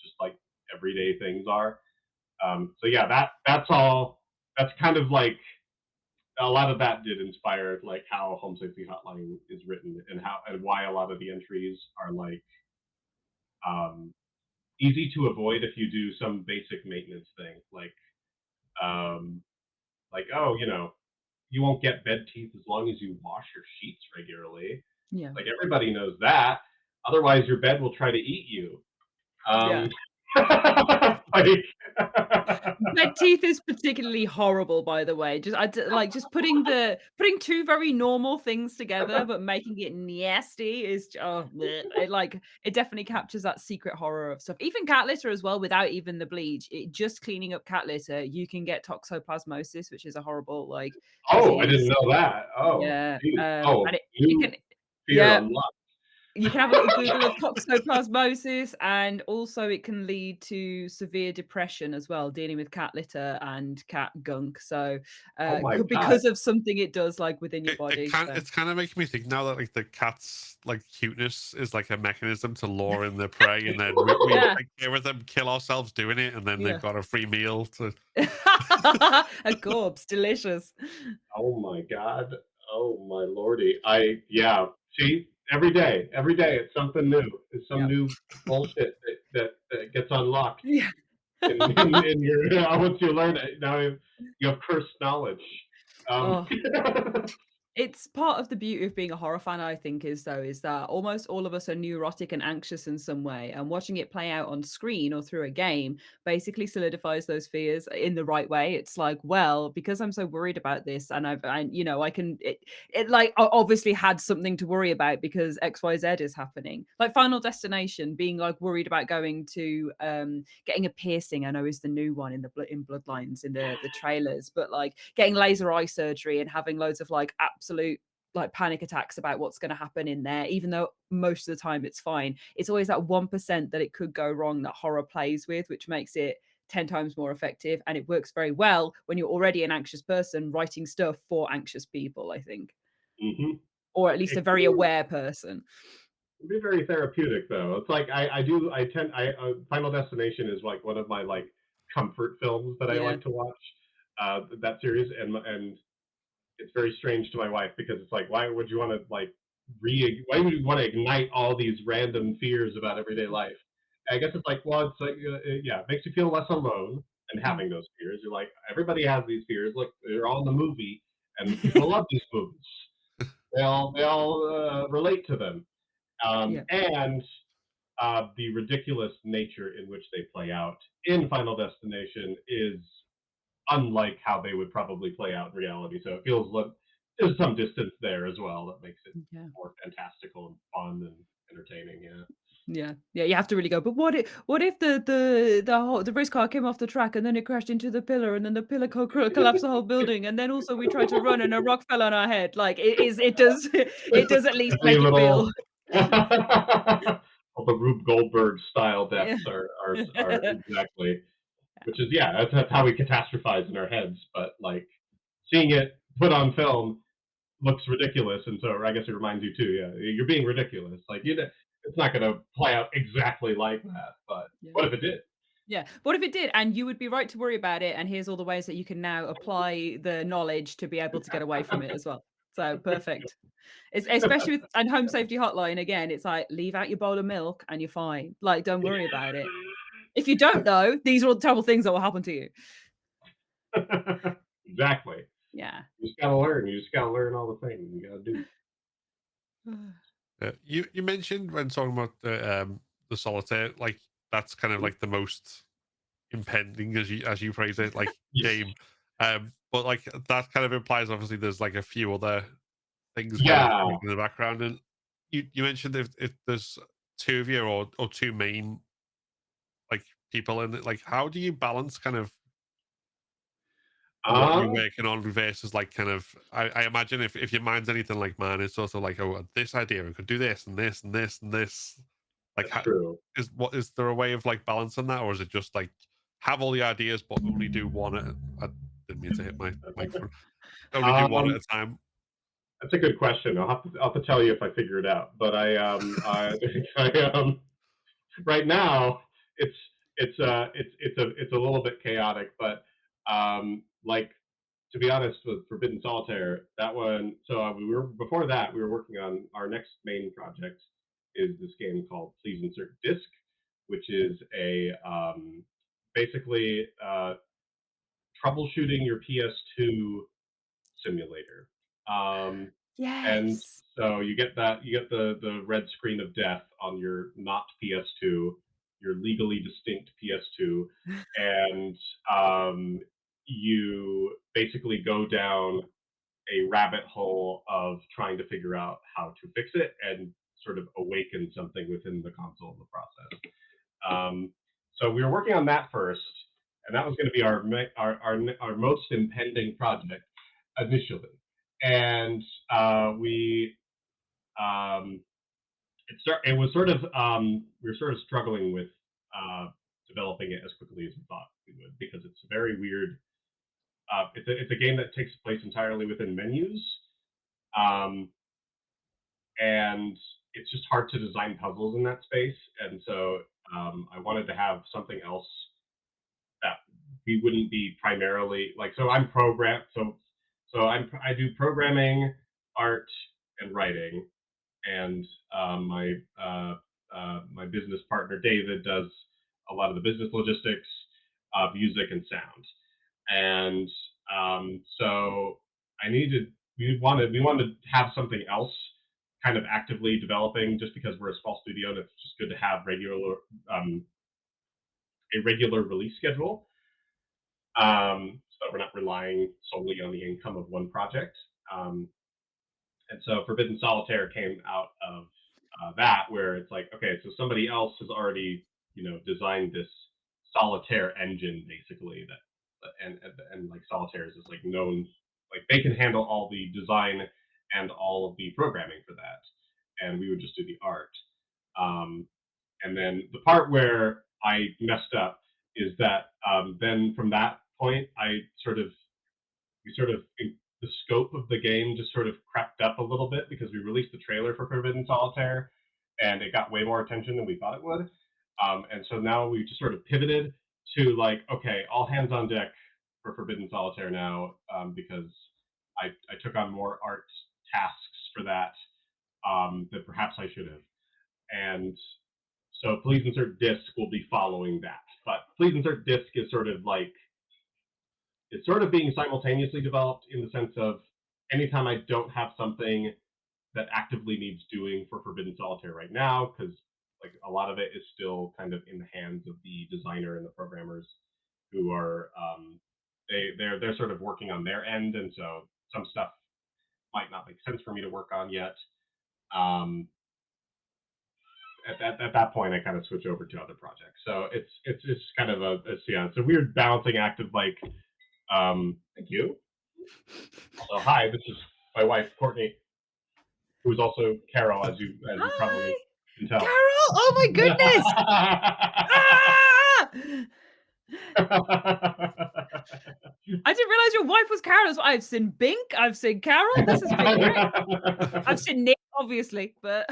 just like everyday things are. So yeah, that's all. That's kind of like a lot of that did inspire like how Home Safety Hotline is written and how and why a lot of the entries are like um, easy to avoid if you do some basic maintenance thing um, like oh you know you won't get bed teeth as long as you wash your sheets regularly. Yeah. Like everybody knows that. Otherwise, your bed will try to eat you. Yeah. Um, like, Bed teeth is particularly horrible, by the way. Just like just putting two very normal things together, but making it nasty is bleh. It definitely captures that secret horror of stuff. Even cat litter as well, without even the bleach. Just cleaning up cat litter, you can get toxoplasmosis, which is a horrible oh, I didn't disease. know that. Oh, Yeah, geez. Oh, and it new can fear yeah, unlocked. you can have a little Google of toxoplasmosis, and also it can lead to severe depression as well, dealing with cat litter and cat gunk. So, Oh my god. because of something it does like within your It body. kind So, it's kind of making me think now that like the cat's like cuteness is like a mechanism to lure in their prey, and then we yeah, take care of them, kill ourselves doing it, and then they've yeah. got a free meal to. A corpse, delicious. Oh my god. Oh my lordy. Yeah. See, every day it's something new. It's some Yeah. new bullshit that gets unlocked Yeah. in your once you learn it. Now you have cursed knowledge. Um, Oh. It's part of the beauty of being a horror fan, I think, is that almost all of us are neurotic and anxious in some way, and watching it play out on screen or through a game basically solidifies those fears in the right way. It's like, well, because I'm so worried about this, and I can it like obviously had something to worry about because XYZ is happening. Like Final Destination, being like worried about going to getting a piercing. I know is the new one in in Bloodlines in the trailers, but like getting laser eye surgery and having loads of like absolute like panic attacks about what's going to happen in there, even though most of the time it's fine. It's always that 1% that it could go wrong that horror plays with, which makes it 10 times more effective. And it works very well when you're already an anxious person writing stuff for anxious people, I think, mhm. or at least a It very can aware person. be very therapeutic though. It's like I tend I Final Destination is like one of my like comfort films that I Yeah. like to watch. That series and it's very strange to my wife because it's like, why would you want to like why would you want to ignite all these random fears about everyday life? I guess it's like, well, it's like, yeah, it makes you feel less alone and Mm. having those fears. You're like, everybody has these fears. Look, they're all in the movie, and people love these movies. They all relate to them, Yeah. and the ridiculous nature in which they play out in Final Destination is unlike how they would probably play out in reality. So it feels like there's some distance there as well that makes it Yeah. more fantastical and fun and entertaining. Yeah. Yeah, yeah, you have to really go. But what if the race car came off the track and then it crashed into the pillar and then the pillar collapsed the whole building and then also we tried to run and a rock fell on our head. Like it does it does at least Every make it little feel. all the Rube Goldberg style Yeah. deaths are exactly, which is, yeah, that's how we catastrophize in our heads. But like seeing it put on film looks ridiculous, and so I guess it reminds you too. Yeah, you're being ridiculous. Like you know, it's not going to play out exactly like that. But Yeah. what if it did? Yeah. What if it did? And you would be right to worry about it. And here's all the ways that you can now apply the knowledge to be able to get away from it as well. So perfect. It's especially with and Home Safety Hotline again, it's like leave out your bowl of milk and you're fine. Like, don't worry about it. If you don't know, these are all the terrible things that will happen to you. Exactly. Yeah. You just gotta learn. You just gotta learn all the things you gotta do. You mentioned when talking about the solitaire, like that's kind of like the most impending, as you phrase it, like Yes. game. But like that kind of implies obviously there's like a few other things kind of Yeah. working in the background. And you mentioned if there's two of you or two main like people in it, like how do you balance kind of what you're Um, working on versus like kind of I imagine if your mind's anything like mine, it's also like, oh, this idea we could do this and this and this and this. Like that's true. is there a way of like balancing that, or is it just like have all the ideas but only do one at I didn't mean to hit my microphone. Only do one at a Um, time. that's a good question. I'll have to tell you if I figure it out. But I right now it's it's a little bit chaotic. But like, to be honest, with Forbidden Solitaire, that one. So we were before that we were working on our next main project is this game called Please Insert Disc, which is a basically troubleshooting your PS2 simulator. Um, and Yes. so you get the red screen of death on your not PS2, your legally distinct PS2, and you basically go down a rabbit hole of trying to figure out how to fix it and sort of awaken something within the console in the process. So we were working on that first, and that was going to be our most impending project initially. And we it was sort of we were sort of struggling with developing it as quickly as we thought we would, because it's a very weird. It's a game that takes place entirely within menus, um, and it's just hard to design puzzles in that space. And so I wanted to have something else that we wouldn't be primarily like. So I'm program. I do programming, art, and writing, and my business partner David does a lot of the business logistics, music, and sound. And so I needed we wanted to have something else kind of actively developing, just because we're a small studio and it's just good to have um, a regular release schedule, so that we're not relying solely on the income of one project. Um, and so Forbidden Solitaire came out of that, where it's like, okay, so somebody else has already, designed this solitaire engine, basically, and like Solitaire is like known, like they can handle all the design and all of the programming for that, and we would just do the art. Um, and then the part where I messed up is that then from that point, the scope of the game just sort of crept up a little bit, because we released the trailer for Forbidden Solitaire, and it got way more attention than we thought it would. And so now we just sort of pivoted to like, okay, all hands on deck for Forbidden Solitaire now, because I took on more art tasks for that than perhaps I should have. And so Please Insert Disc will be following that. But Please Insert Disc is sort of like, it's sort of being simultaneously developed, in the sense of anytime I don't have something that actively needs doing for Forbidden Solitaire right now, because like a lot of it is still kind of in the hands of the designer and the programmers, who are they're sort of working on their end, and so some stuff might not make sense for me to work on yet. Um, at that point, I kind of switch over to other projects. So it's just kind of it's a weird balancing act of like, thank you. Also, hi, this is my wife Courtney, who is also Carol, as you probably Hi, can tell. Carol. Oh my goodness. Ah! I didn't realize your wife was Carol. I've seen Bink. I've seen Carol. This has been great. I've seen Nick, obviously, but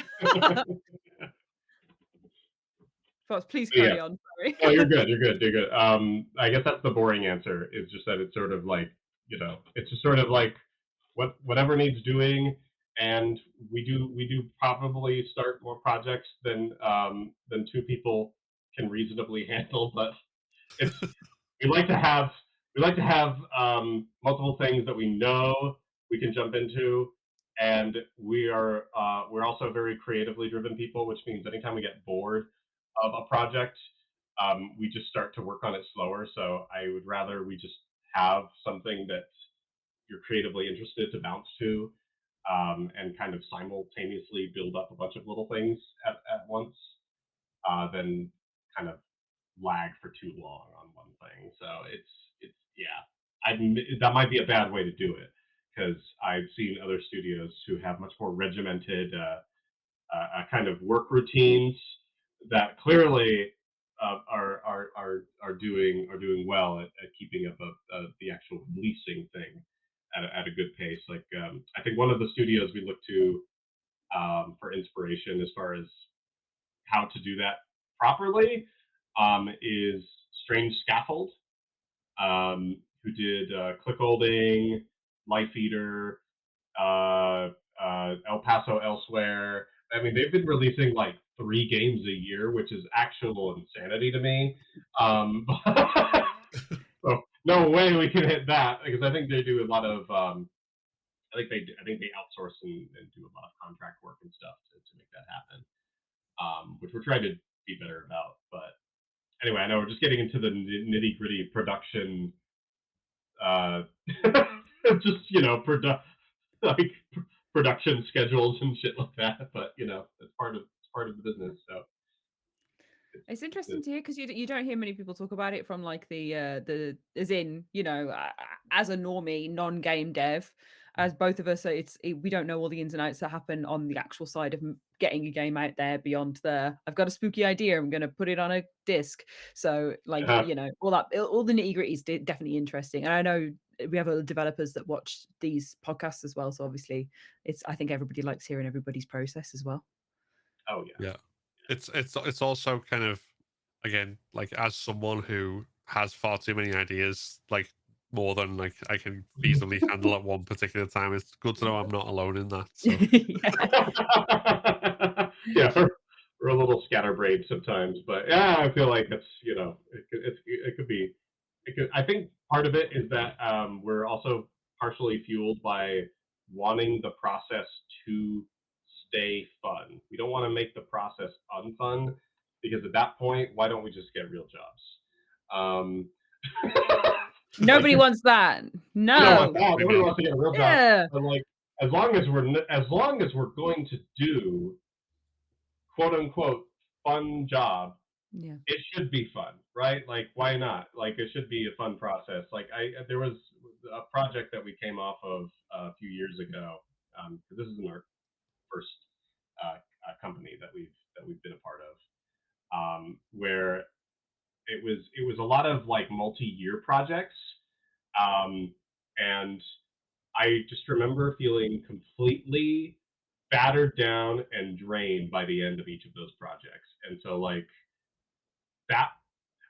please Yeah. carry on. Sorry. No, you're good. You're good. You're good. I guess that's the boring answer. Is just that it's sort of like, it's just sort of like whatever needs doing, and we do probably start more projects than two people can reasonably handle. But it's we like to have multiple things that we know we can jump into, and we're also very creatively driven people, which means anytime we get bored of a project, we just start to work on it slower. So I would rather we just have something that you're creatively interested to bounce to, and kind of simultaneously build up a bunch of little things at once, than kind of lag for too long on one thing. So it's yeah, that might be a bad way to do it, because I've seen other studios who have much more regimented kind of work routines that clearly are doing well at keeping up the actual releasing thing at a good pace. Like I think one of the studios we look to for inspiration as far as how to do that properly is Strange Scaffold, who did Click Holding, Life Eater, El Paso Elsewhere. I mean, they've been releasing like 3 games a year, which is actual insanity to me. So no way we can hit that, because I think they do a lot of. I think they outsource and do a lot of contract work and stuff to make that happen. Which we're trying to be better about. But anyway, I know we're just getting into the nitty gritty production, uh, just like production schedules and shit like that. But it's part of the business. So It's interesting it's to hear because you don't hear many people talk about it from like the as in as a normie non-game dev, as both of us we don't know all the ins and outs that happen on the actual side of getting a game out there beyond the I've got a spooky idea, I'm going to put it on a disc. So like uh, all the nitty gritty is definitely interesting, and I know we have other developers that watch these podcasts as well. So obviously, I think everybody likes hearing everybody's process as well. oh yeah. Yeah. It's also kind of, again, like, as someone who has far too many ideas, like more than like I can feasibly handle at one particular time, it's good to know I'm not alone in that. So Yeah. Yeah, we're a little scatterbrained sometimes, but yeah, I feel like it could be. I think part of it is that we're also partially fueled by wanting the process to stay fun. We don't want to make the process unfun because at that point, why don't we just get real jobs? Um, like Nobody wants that. we don't want No. that. we Nobody know. wants to get a real job. Yeah. But like, as long as we're going to do quote unquote fun job, Yeah. it should be fun, right? Like, why not? Like, it should be a fun process. Like, there was a project that we came off of a few years ago. This isn't our first company that we've been a part of, where it was a lot of like multi-year projects, and I just remember feeling completely battered down and drained by the end of each of those projects. And so like that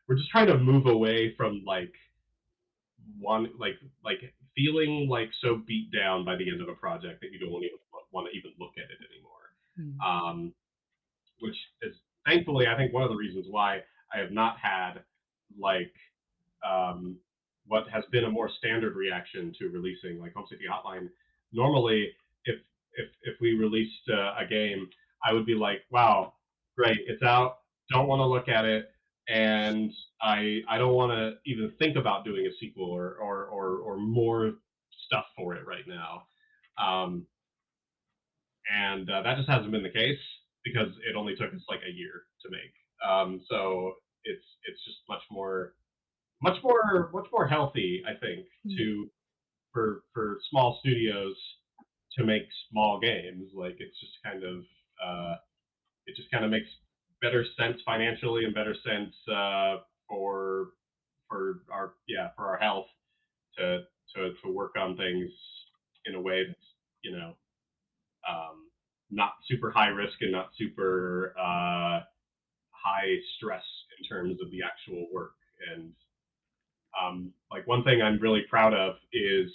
we're just trying to move away from like one like feeling like so beat down by the end of a project that you don't even want to even look at it anymore. Mm. Which is thankfully I think one of the reasons why I have not had like um, what has been a more standard reaction to releasing like Home Safety Hotline. Normally, if we released a game, I would be like, wow, great, it's out. Don't want to look at it, and I don't want to even think about doing a sequel or more stuff for it right now. Um, and that just hasn't been the case because it only took us like a year to make. So it's just much more healthy, I think, Yeah. to for small studios to make small games. Like it just kind of makes better sense financially and better sense for for our health to to work on things in a way that's you know um, not super high risk and not super high stress in terms of the actual work. And like one thing I'm really proud of is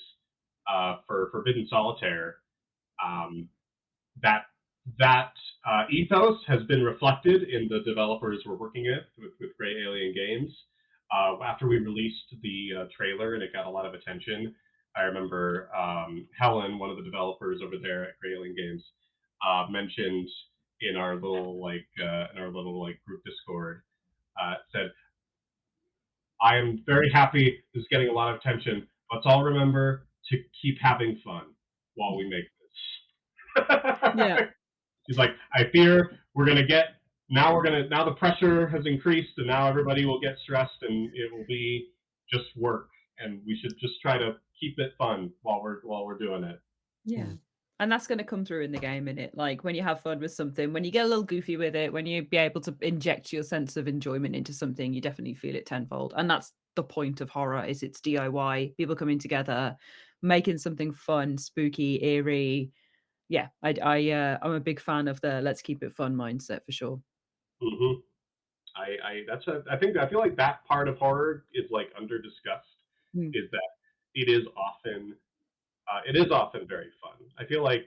for Forbidden Solitaire, um, that ethos has been reflected in the developers we're working with Gray Alien Games. After we released the trailer and it got a lot of attention, I remember Helen, one of the developers over there at Gray Alien Games, mentioned in our little group Discord, said, I am very happy this is getting a lot of attention. Let's all remember to keep having fun while we make Yeah. this. He's like, I fear now the pressure has increased and now everybody will get stressed and it will be just work and we should just try to keep it fun while we're doing it. Yeah. And that's going to come through in the game, in it. Like when you have fun with something, when you get a little goofy with it, when you be able to inject your sense of enjoyment into something, you definitely feel it tenfold. And that's the point of horror: is it's DIY, people coming together, making something fun, spooky, eerie. Yeah, I'm a big fan of the let's keep it fun mindset for sure. Mm-hmm. I feel like that part of horror is like under discussed, Mm, is that it is often it is often very fun. I feel like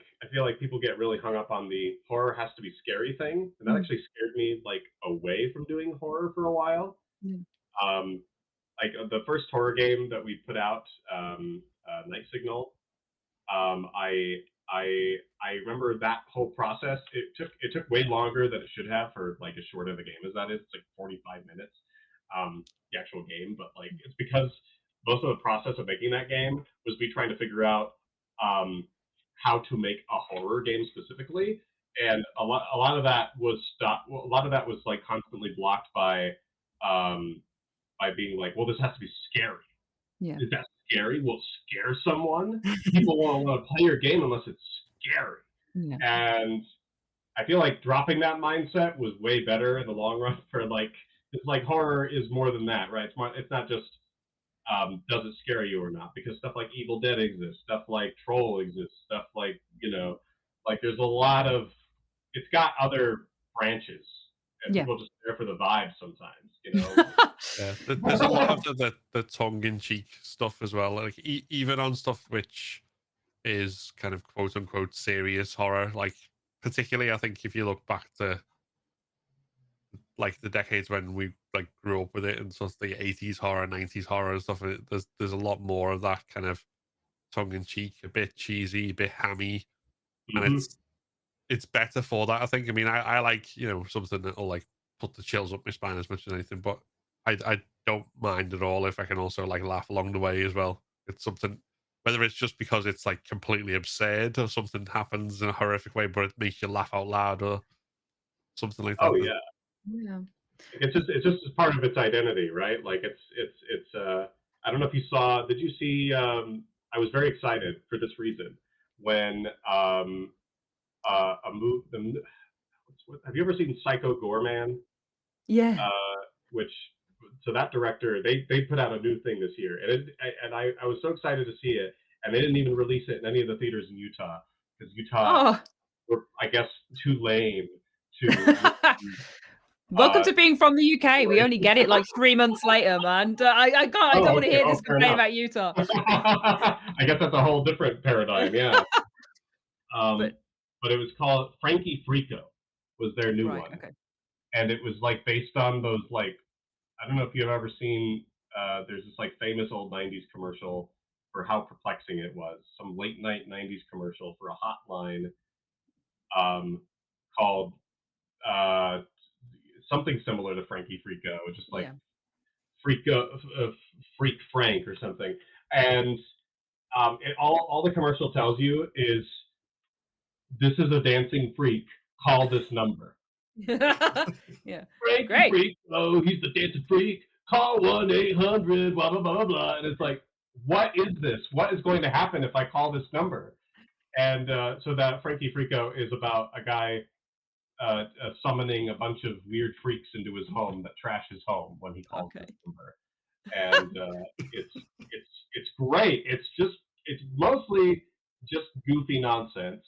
people get really hung up on the horror has to be scary thing, and that mm, actually scared me like away from doing horror for a while. mm, Um, like the first horror game that we put out, Night Signal. I I remember that whole process. It took way longer than it should have for like as short of a game as that is. It's like 45 minutes, the actual game. But like it's because most of the process of making that game was me trying to figure out how to make a horror game specifically, and a lot of that was stopped. A lot of that was like constantly blocked by being like, well, this has to be scary. Yeah. Is that scary? Will it scare someone? People won't want to play your game unless it's scary. Yeah. And I feel like dropping that mindset was way better in the long run for like, it's like horror is more than that, right? It's not just does it scare you or not, because stuff like Evil Dead exists, stuff like Troll exists, stuff like, like there's a lot of, it's got other branches, and Yeah. people are just there for the vibe sometimes, Yeah, there's a lot of the tongue-in-cheek stuff as well. Like even on stuff which is kind of quote unquote serious horror. Like particularly, I think if you look back to like the decades when we like grew up with it and sort of the 80s horror, 90s horror and stuff, there's a lot more of that kind of tongue-in-cheek, a bit cheesy, a bit hammy, and Hmm. it's better for that. I think. I mean, I like something that'll like put the chills up my spine as much as anything, but I don't mind at all if I can also like laugh along the way as well. It's something, whether it's just because it's like completely absurd or something happens in a horrific way, but it makes you laugh out loud or something like Oh that. yeah. Yeah. It's just part of its identity, right? Like it's I don't know if you saw, did you see, I was very excited for this reason when a move the have you ever seen Psycho Gorman? Yeah. Which, so that director, they put out a new thing this year, and I was so excited to see it, and they didn't even release it in any of the theaters in Utah because Utah Oh. were, I guess, too lame to Welcome uh to being from the UK. We only get it like 3 months later, man. I can't. I don't oh, want to okay. hear Oh, this fair complaint enough. about Utah. I guess that's a whole different paradigm, yeah. Um, But but it was called Frankie Frico was their new right. one, Okay. and it was like based on those, like, I don't know if you've ever seen. There's this like famous old '90s commercial for how perplexing it was. Some late night '90s commercial for a hotline um, called uh, something similar to Frankie Frico, just like Yeah. Freak Frank or something. And all the commercial tells you is, this is a dancing freak. Call this number. Yeah. Frankie Great. Freak. Oh, he's the dancing freak. Call 1-800. Blah blah blah blah blah. And it's like, what is this? What is going to happen if I call this number? And so that Frankie Freako is about a guy summoning a bunch of weird freaks into his home that trash his home when he calls Okay. this number. And it's it's great. It's mostly just goofy nonsense,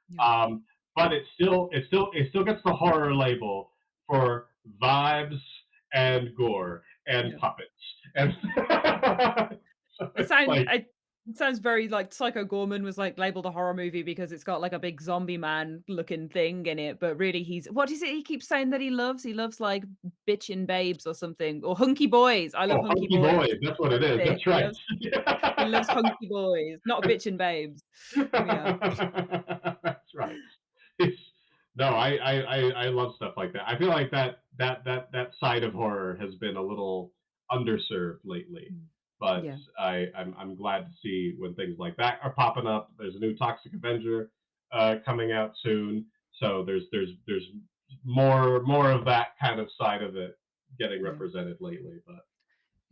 Yeah. um, but it still gets the horror label for vibes and gore and Yeah. puppets, and so It it's sound like, it sounds very like Psycho Gorman was like labeled a horror movie because it's got like a big zombie man looking thing in it, but really he's what is it he keeps saying that he loves? He loves like bitchin' babes or something or hunky boys. I love oh, hunky hunky boys. boys. That's what it That's is. it. That's right. He loves hunky boys, not bitchin' babes. Yeah. That's right. It's, no, I love stuff like that. I feel like that side of horror has been a little underserved lately, Mm. but Yeah. I'm glad to see when things like that are popping up. There's a new Toxic Avenger coming out soon, so there's more of that kind of side of it getting Yeah. represented lately. But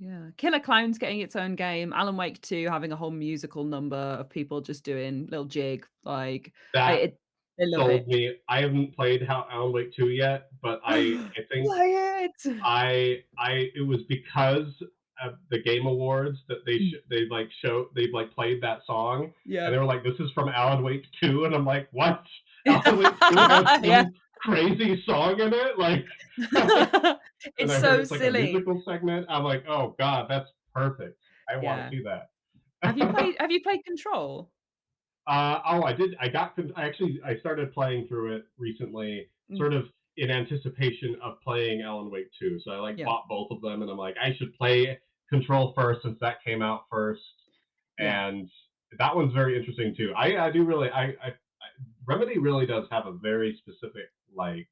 Yeah. Killer Clown's getting its own game. Alan Wake 2 having a whole musical number of people just doing little jig. Like that I love sold it. me. I haven't played Alan Wake 2 yet, but I think Play it. it was because of the Game Awards that Mm. they like played that song, and Yeah. they were like, "This is from Alan Wake 2," and I'm like, "What? Alan Wake 2 has Yeah. some crazy song in it?" Like, and It's I heard so it's like a silly. musical segment. I'm like, "Oh God, that's perfect. I want to Yeah. see that." Have you played Control? Oh, I did. I started playing through it recently, Mm. sort of in anticipation of playing Alan Wake 2. So I like Yeah. bought both of them, and I'm like, I should play Control first since that came out first. Yeah. And that one's very interesting too. I do really Remedy really does have a very specific like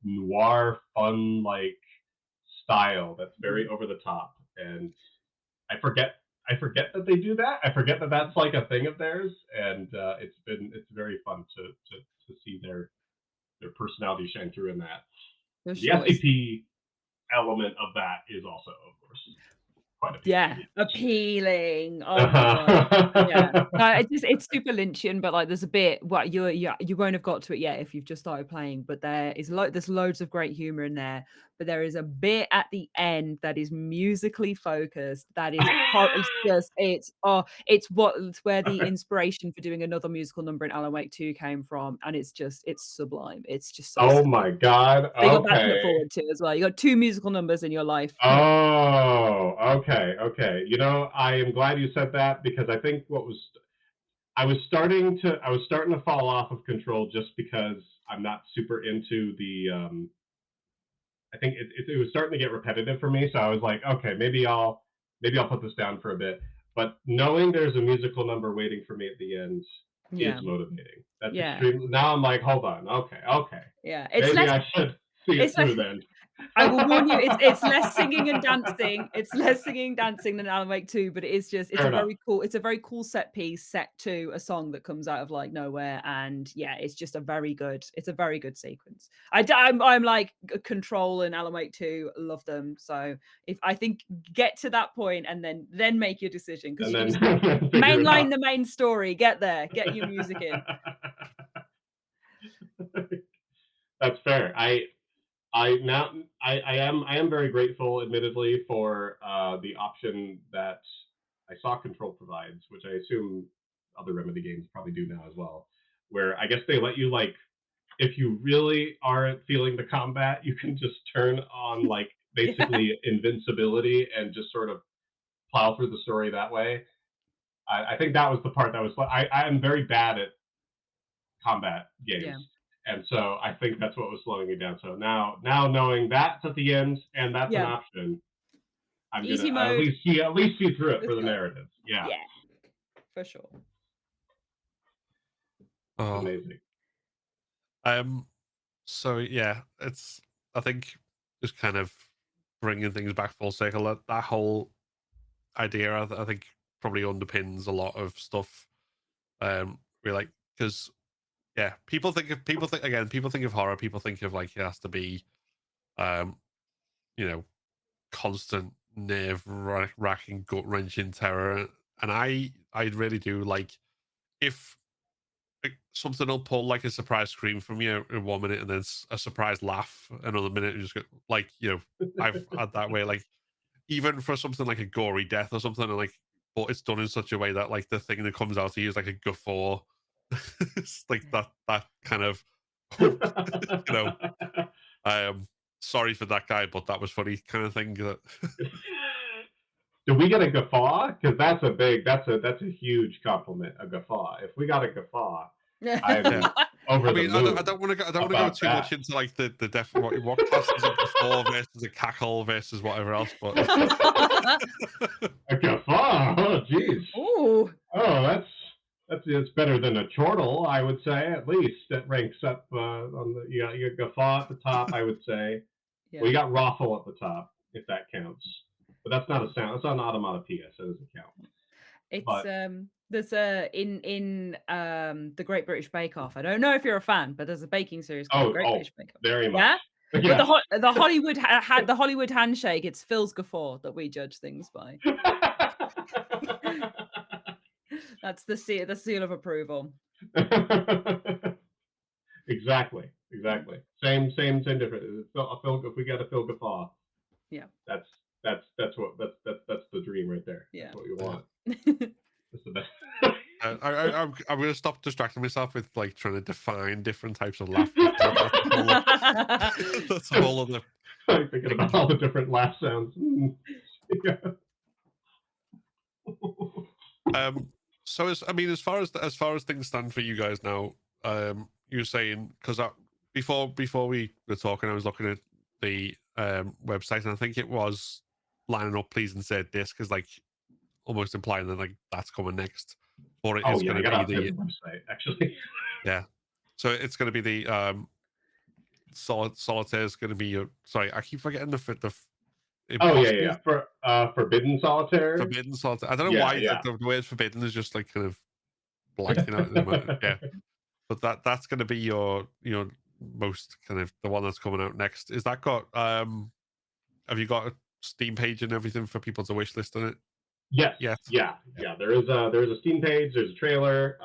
noir fun like style that's very over the top, and I forget I forget that they do that. I forget that that's like a thing of theirs, and it's very fun to see their personality shine through in that. For The sure. SCP element of that is also, of course, quite appealing. Yeah, appealing. Oh my god. Yeah. Uh-huh. No, it's super Lynchian, but, like, there's a bit well, you won't have got to it yet if you've just started playing, but there's loads of great humor in there, but there is a bit at the end that is musically focused, that is it's just it's where the inspiration for doing another musical number in Alan Wake 2 came from, and it's sublime. It's just so Oh silly. my god. So you got that to look Okay. forward to as well. You got 2 musical numbers in your life. Oh, okay, okay. I am glad you said that because I think what was I was starting to fall off of Control just because I'm not super into the I think it was starting to get repetitive for me, so I was like, okay, maybe I'll put this down for a bit. But knowing there's a musical number waiting for me at the end is Yeah. motivating. That's Yeah. extremely. Now I'm like, hold on, okay, okay, Yeah. maybe I should see it It's through like then. I will warn you, it's less singing and dancing. It's less singing and dancing than Alan Wake 2, but it is just Fair enough. it's a very cool set piece set to a song that comes out of like nowhere. And yeah, it's a very good sequence. I'm like Control and Alan Wake 2, love them. So if I think get to that point and then make your decision because And you can then just figure it mainline out. the main story, get there, get your music in. That's fair. I am very grateful, admittedly, for the option that I saw Control provides, which I assume other Remedy games probably do now as well, where I guess they let you like if you really aren't feeling the combat, you can just turn on like Yeah. basically invincibility and just sort of plow through the story that way. I think that was the part that was. I am very bad at combat games. Yeah. And so I think that's what was slowing me down. So now knowing that's at the end and that's an Yeah. option, I'm gonna Easy at mode. least see through it for Let's the go. narrative. Yeah, Yeah, for sure. it's Oh, amazing. um, so yeah, it's I think just kind of bringing things back full circle. That whole idea, I think, probably underpins a lot of stuff. We like because yeah, people think of horror. People think of like it has to be, um, you know, constant nerve wracking, gut wrenching terror, and I really do like if like, something will pull like a surprise scream from you in 1 minute and then a surprise laugh another minute and just go, like I've had that way like even for something like a gory death or something and like but it's done in such a way that like the thing that comes out of you is like a guffaw. It's like that kind of you know um sorry for that guy but that was funny kind of thing that Do we get a guffaw? Because that's a huge compliment. A guffaw. If we got a guffaw, yeah. I'm over I the mean, I moon don't want to go. I don't want to go about too much that. into like the def what class is a guffaw versus a cackle versus whatever else. But A guffaw. Oh, geez. Ooh, Oh, that's better than a chortle, I would say. At least it ranks up on the you got guffaw at the top, I would say. Well, yeah. you got raffle at the top, if that counts. But that's not a sound. That's not an automatopoeia, so it doesn't count. It's, But there's a in The Great British Bake Off. I don't know if you're a fan, but there's a baking series called The Great oh, British Bake Off. very much. Yeah? But Yes. The Hollywood handshake, it's Phil's guffaw that we judge things by. That's the seal of approval. Exactly. Same difference. If we got a Phil Guffaw, Yeah, that's that's the dream right there. yeah. That's what you yeah. want. That's the best. I'm going to stop distracting myself with like trying to define different types of laughter. That's a whole other I'm thinking thing. about all the different laugh sounds. Yeah. So I mean, as far as things stand for you guys now, you were saying because before we were talking, I was looking at the website, and I think it was lining up. Please insert this because like almost implying that like that's coming next. or it Oh is yeah, going I to gotta be update the the website actually. yeah. So it's going to be the solitaire is going to be your. Sorry, I keep forgetting the Oh yeah, impossible For Forbidden Solitaire. forbidden solitaire. I don't know Yeah, why yeah. the word forbidden is just like kind of blanking out. Yeah, but that's going to be your most kind of the one that's coming out next. Is that got have you got a Steam page and everything for people to wish list on it? Yes. Yes. Yeah. There is a Steam page. There's a trailer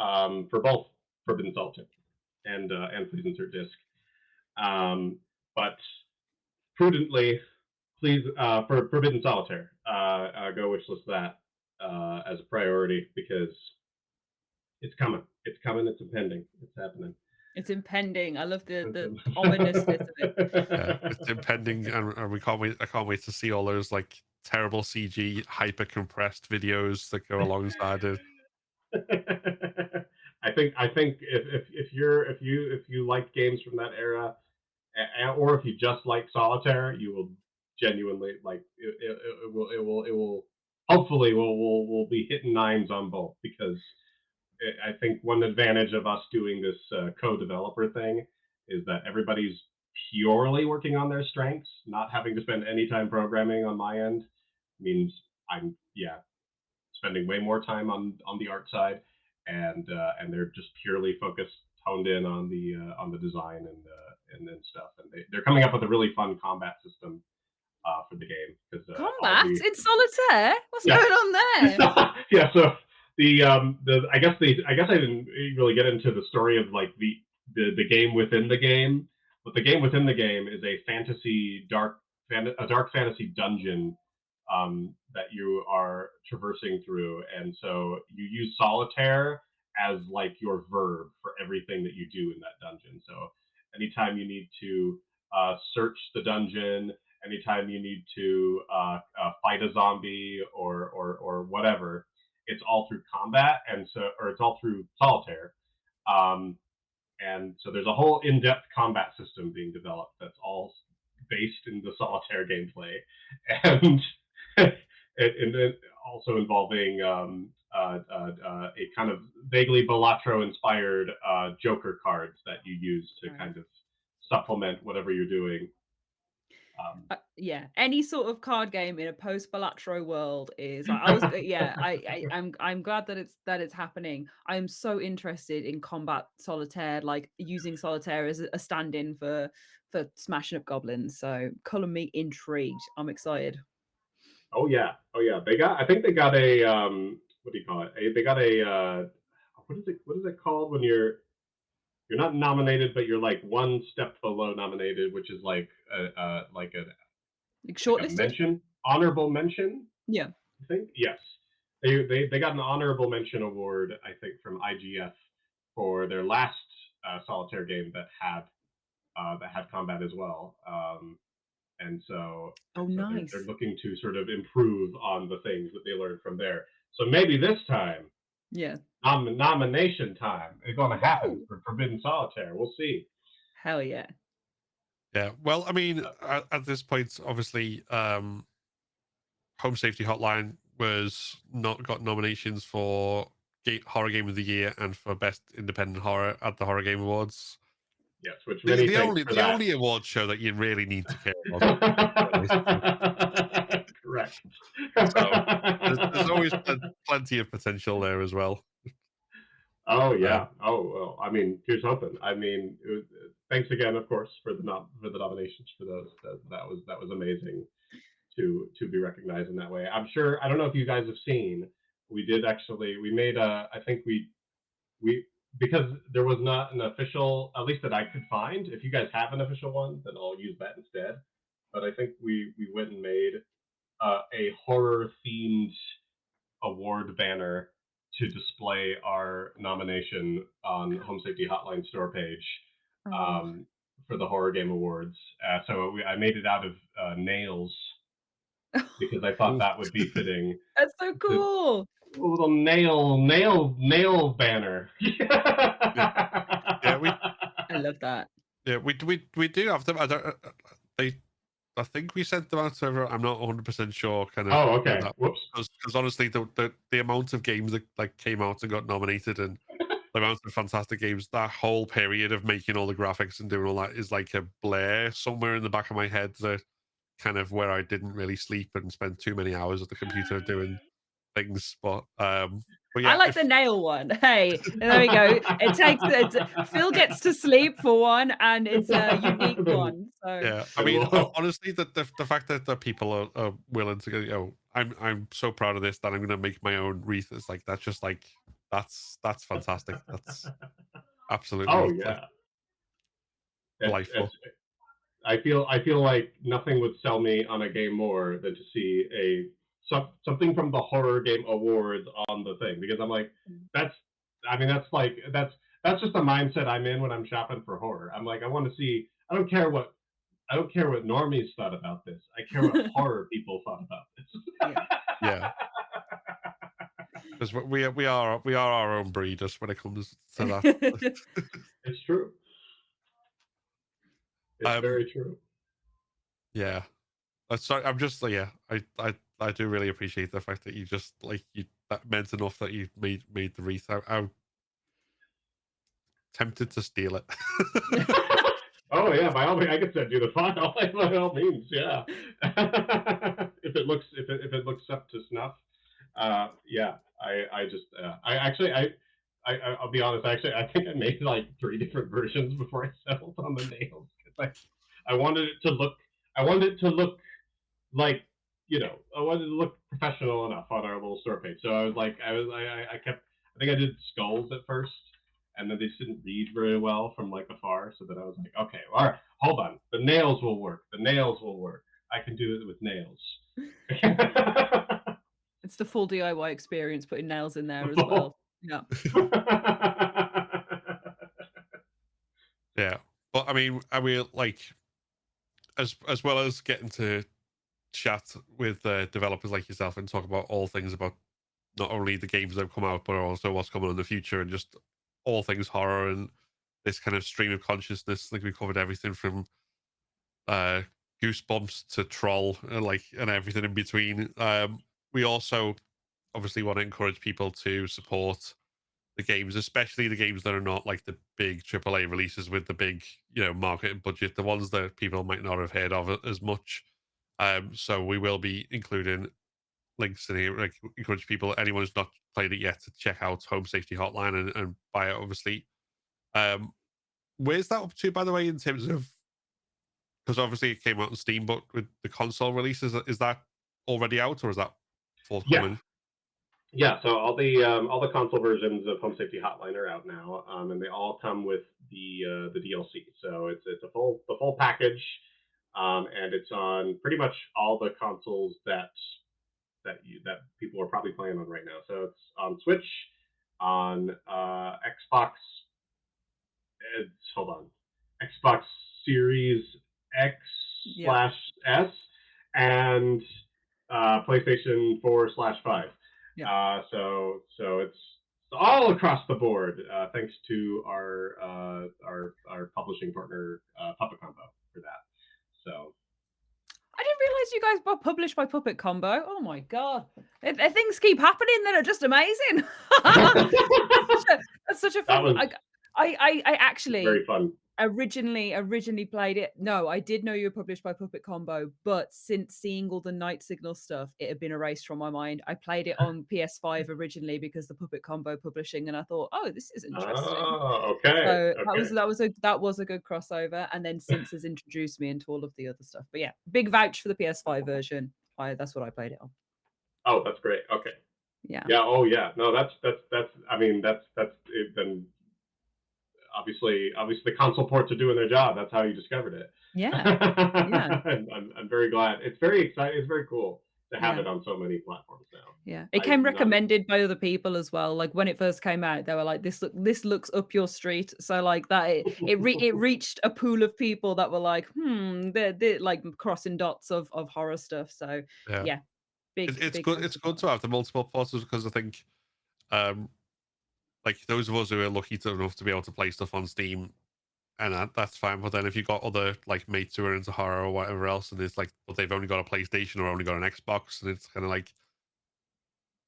for both Forbidden Solitaire and Please Insert Disc. But prudently, please for Forbidden Solitaire, go wishlist that as a priority because it's coming. It's coming. It's impending. It's happening. It's impending. I love the ominousness of it. Yeah, it's impending, and we can't wait. I can't wait to see all those like terrible CG, hyper compressed videos that go alongside it. I think if you like games from that era, or if you just like solitaire, you will genuinely like it will hopefully will be hitting nines on both because I think one advantage of us doing this co-developer thing is that everybody's purely working on their strengths, not having to spend any time programming on my end means I'm spending way more time on the art side, and they're just purely focused, honed in on the design and then stuff. And they're coming up with a really fun combat system for the game because all Combat the in solitaire? What's yeah going on there? yeah. So the I guess I didn't really get into the story of like the game within the game, but the game within the game is a dark fantasy dungeon that you are traversing through, and so you use solitaire as like your verb for everything that you do in that dungeon. So anytime you need to search the dungeon, anytime you need to fight a zombie or whatever, it's all through combat, or it's all through solitaire. Um, and so there's a whole in-depth combat system being developed that's all based in the solitaire gameplay, and and then also involving a kind of vaguely Balatro-inspired Joker cards that you use to kind of supplement whatever you're doing. Yeah, any sort of card game in a post Balatro world is I was yeah, I'm glad that it's happening. I'm so interested in combat solitaire, like using solitaire as a stand-in for smashing up goblins. So color me intrigued. I'm excited. Oh yeah, I think they got a what do you call it? They got a what is it called when you're not nominated, but you're like one step below nominated, which is like Like like a shortlisted? mention, honorable mention. Yeah. I think yes, they got an honorable mention award, I think, from IGF for their last solitaire game that had combat as well. And so Oh, they're nice. looking to sort of improve on the things that they learned from there. So maybe this time, Yeah. nomination time is going to happen Woo! for Forbidden Solitaire. We'll see. Hell yeah. Yeah. Well, I mean, at this point, obviously, Home Safety Hotline was not got nominations for Horror Game of the Year and for Best Independent Horror at the Horror Game Awards. Yes, which The, many the thanks only for the that. only award show that you really need to care about. Correct. So there's always plenty of potential there as well. Oh yeah. Um, Oh well. I mean, here's hoping. I mean, thanks again, of course, for the nominations for those. That was amazing to be recognized in that way. I'm sure. I don't know if you guys have seen. We did actually. We made a. I think we because there was not an official, at least that I could find. If you guys have an official one, then I'll use that instead. But I think we went and made a horror themed award banner to display our nomination on Home Safety Hotline store page Oh, for the Horror Game Awards. I made it out of nails because I thought that would be fitting. that's so The cool. little nail banner. yeah, yeah, I love that. we do have them. I don't. They I think we sent them out to everyone. I'm not 100% sure kind of Oh, how okay. that, Whoops. because honestly, the amount of games that like came out and got nominated, and the amount of fantastic games, that whole period of making all the graphics and doing all that is like a blur somewhere in the back of my head, that kind of where I didn't really sleep and spend too many hours at the computer doing things. But I yeah, like the if nail one. Hey, there we go. It takes Phil gets to sleep for one, and it's a unique then, one. So yeah, I then mean, we'll. honestly, the fact that the people are willing to go, I'm so proud of this that I'm going to make my own wreath. It's like that's just like that's fantastic. That's Oh absolutely like yeah. It's delightful. I feel like nothing would sell me on a game more than to see something from the horror game awards on the thing, because I'm like, that's I mean that's just the mindset I'm in when I'm shopping for horror. I'm like, I want to see. I don't care what normies thought about this. I care what horror people thought about this. yeah. Yeah, because we are our own breeders when it comes to that. It's true. It's um, very true. yeah. Sorry, I'm just yeah. I do really appreciate the fact that you just like you that meant enough that you made the wreath. I'm tempted to steal it. Oh yeah, by all means, I can send you the file. By all means, yeah. If it looks up to snuff, yeah. I just I actually I'll be honest. Actually, I think I made like 3 different versions before I settled on the nails, because I wanted it to look I wanted it to look like, I wanted to look professional enough on our little store page. So I kept, I think I did skulls at first, and then they just didn't read very well from like afar. So then I was like, okay, well, all right, hold on, the nails will work. The nails will work. I can do it with nails. It's the full DIY experience, putting nails in there as well. Yeah. Yeah, but I mean, I will like as well as getting to chat with developers like yourself and talk about all things about not only the games that have come out, but also what's coming in the future, and just all things horror and this kind of stream of consciousness. Like we covered everything from uh Goosebumps to Troll, and everything in between. We also obviously want to encourage people to support the games, especially the games that are not like the big AAA releases with the big, marketing budget, the ones that people might not have heard of as much. So we will be including links in here, like encourage people, anyone who's not played it yet, to check out Home Safety Hotline and buy it, obviously. Um, where's that up to, by the way, in terms of, because obviously it came out on Steam, but with the console releases, is that already out or is that Yeah, forthcoming? yeah. So all the console versions of Home Safety Hotline are out now, and they all come with the DLC. So it's the full package, and it's on pretty much all the consoles that people are probably playing on right now. So it's on Switch, on Xbox. Hold on, Xbox Series X Yeah. slash S, and PlayStation 4/5. Yeah. So it's all across the board, thanks to our publishing partner, Puppet Combo, for that. So I didn't realize you guys were published by Puppet Combo. Oh my god. Things keep happening that are just amazing. That's such a that fun. was I actually very fun. originally played it. No, I did know you were published by Puppet Combo, but since seeing all the Night Signal stuff, it had been erased from my mind. I played it on PS5 originally because the Puppet Combo publishing, and I thought, oh, this is interesting. Oh, okay, So okay. that was a good crossover, and then since has introduced me into all of the other stuff. But yeah, big vouch for the PS5 version. That's what I played it on. Oh, that's great. Okay. Yeah. Yeah. Oh, yeah. No, that's. I mean, that's it. Then obviously the console ports are doing their job. That's how you discovered it. Yeah. Yeah. I'm very glad. It's very exciting. It's very cool to have Yeah. it on so many platforms now. Yeah. It I came not recommended by other people as well. Like when it first came out, they were like, this looks up your street. So like that it reached a pool of people that were like, they're like crossing dots of horror stuff. So Yeah, yeah, it's big good. thanks It's to good to have the multiple portals, because I think, um, like those of us who are lucky enough to be able to play stuff on Steam, and that's fine. But then if you've got other like mates who are into horror or whatever else, and it's like, but they've only got a PlayStation or only got an Xbox, and it's kind of like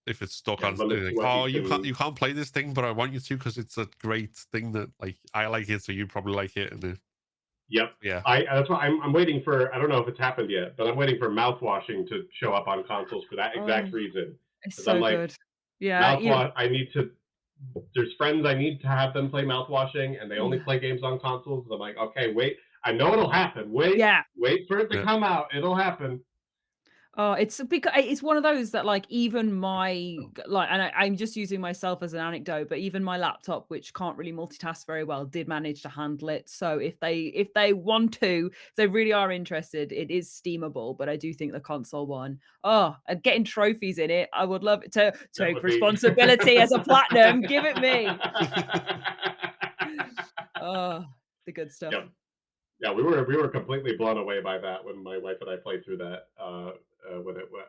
if it's stuck Yeah, on limits to like, what oh, you can. you can't play this thing, but I want you to because it's a great thing that like I like it, so you probably like it, and Yep. yeah, That's why I'm waiting for. I don't know if it's happened yet, but I'm waiting for mouthwashing to show up on consoles for that Oh, exact reason. it's Because I'm so like, good. Yeah, you mouthwash. I need to. There's friends I need to have them play mouthwashing, and they only yeah. play games on consoles. I'm like, okay, wait. I know it'll happen. Wait, Yeah. wait for it to yeah, come out. It'll happen. Oh, it's because it's one of those that like even my like, and I'm just using myself as an anecdote, but even my laptop, which can't really multitask very well, did manage to handle it. So if they want to, if they really are interested, it is steamable. But I do think the console one, oh, and getting trophies in it, I would love it to That take would be. responsibility as a platinum. Give it me. Oh, the good stuff. Yeah, yeah, we were completely blown away by that when my wife and I played through that when it went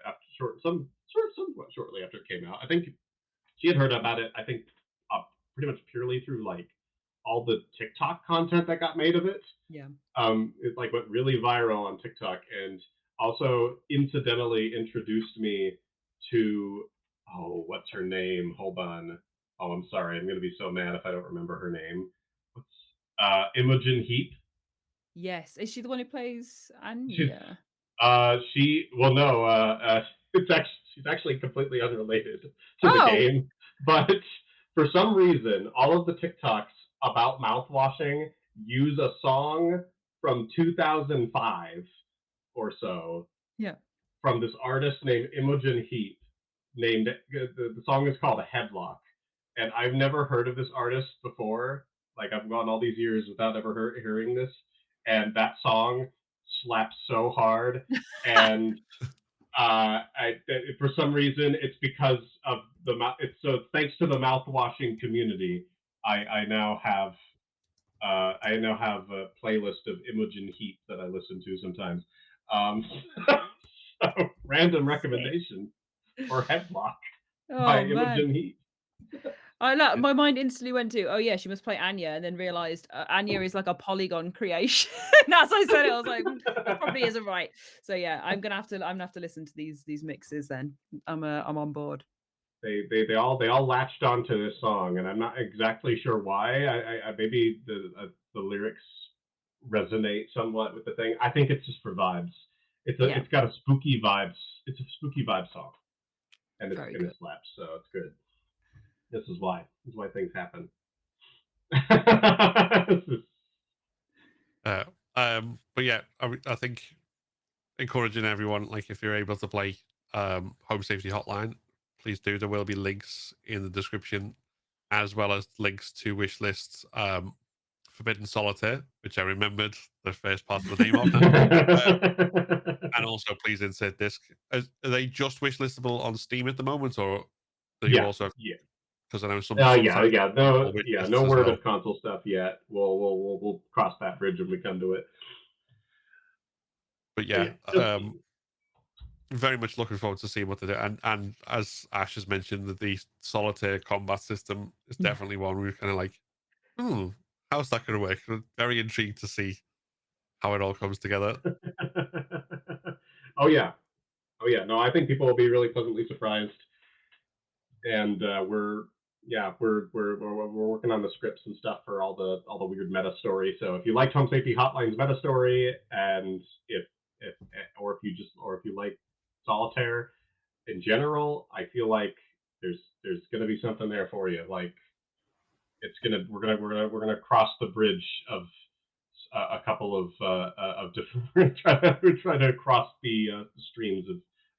after somewhat shortly after it came out. I think she had heard about it. I think uh, pretty much purely through like all the TikTok content that got made of it. Yeah. It like went really viral on TikTok, and also incidentally introduced me to what's her name? Hold on. Oh, I'm sorry. I'm gonna be so mad if I don't remember her name. What's Imogen Heap? Yes. Is she the one who plays She's Anya? she well no it's actually she's actually completely unrelated to the Oh, game, but for some reason all of the TikToks about mouthwashing use a song from 2005 or so yeah. from this artist named Imogen Heap. Named the song is called a Headlock, and I've never heard of this artist before. Like I've gone all these years without ever hearing this, and that song slaps so hard. And for some reason, it's because of the mouth. It's so thanks to the mouth washing community. I now have a playlist of Imogen Heap that I listen to sometimes. Um, so, random Sick. recommendation for Headlock by Oh man. Imogen Heap. I like It's my mind instantly went to, "Oh yeah, she must play Anya," and then realized, Anya is like a Polygon creation. As I said it, I was like, "That probably isn't right." So yeah, I'm gonna have to listen to these mixes then. I'm on board. they all latched onto this song, and I'm not exactly sure why. Maybe the lyrics resonate somewhat with the thing. I think it's just for vibes. Yeah, It's got a spooky vibes. It's a spooky vibe song, and very it good. slaps. So it's good. This is why. This is why things happen. uh, but yeah, I think encouraging everyone, like if you're able to play Home Safety Hotline, please do. There will be links in the description, as well as links to wish lists. Forbidden Solitaire, which I remembered the first part of the name of now. And also, please insert disc. Are they just wish listable on Steam at the moment, or do you Yeah, also? yeah. Because I know some Yeah, sites yeah. have No, wish yeah. lists No as word well. of console stuff yet. We'll cross that bridge when we come to it. But But yeah, yeah, just very much looking forward to seeing what they do. And as Ash has mentioned, that the solitaire combat system is Yeah. definitely one we're kind of like, hmm, how's that going to work? We're very intrigued to see how it all comes together. oh yeah, oh yeah. No, I think people will be really pleasantly surprised, and we're working on the scripts and stuff for all the weird meta story. So if you liked Home Safety Hotline's meta story, and if or if you like solitaire in general, I feel like there's gonna be something there for you. Like it's gonna we're gonna cross the bridge of a couple of different we're trying to cross the streams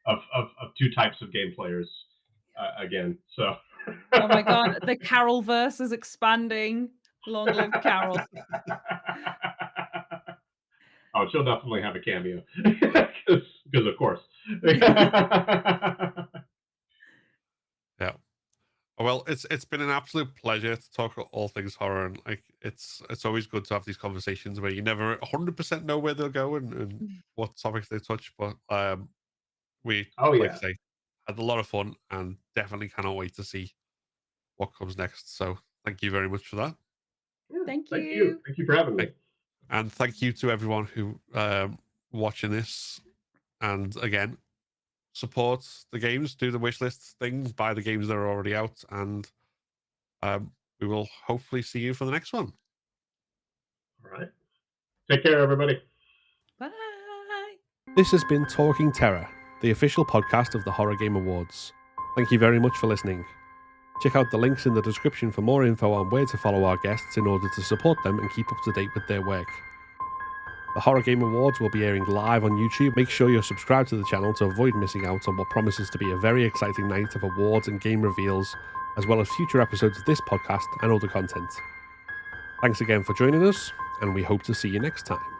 of two types of game players again. So Oh my god, the Carol verse is expanding. Long live Carol. oh, she'll definitely have a cameo because of course. Yeah. Well, it's been an absolute pleasure to talk all things horror, and like it's always good to have these conversations where you never 100% know where they'll go and what topics they touch. But we, oh like I yeah. say, had a lot of fun and definitely cannot wait to see what comes next. So thank you very much for that. Yeah, Thank Thank you. you. Thank you for having me. And thank you to everyone who watching this. And again, support the games, do the wish list things, buy the games that are already out, and we will hopefully see you for the next one. All right. Take care, everybody. Bye. This has been Talking Terror, the official podcast of the Horror Game Awards. Thank you very much for listening. Check out the links in the description for more info on where to follow our guests in order to support them and keep up to date with their work. The Horror Game Awards will be airing live on YouTube. Make sure you're subscribed to the channel to avoid missing out on what promises to be a very exciting night of awards and game reveals, as well as future episodes of this podcast and other content. Thanks again for joining us, and we hope to see you next time.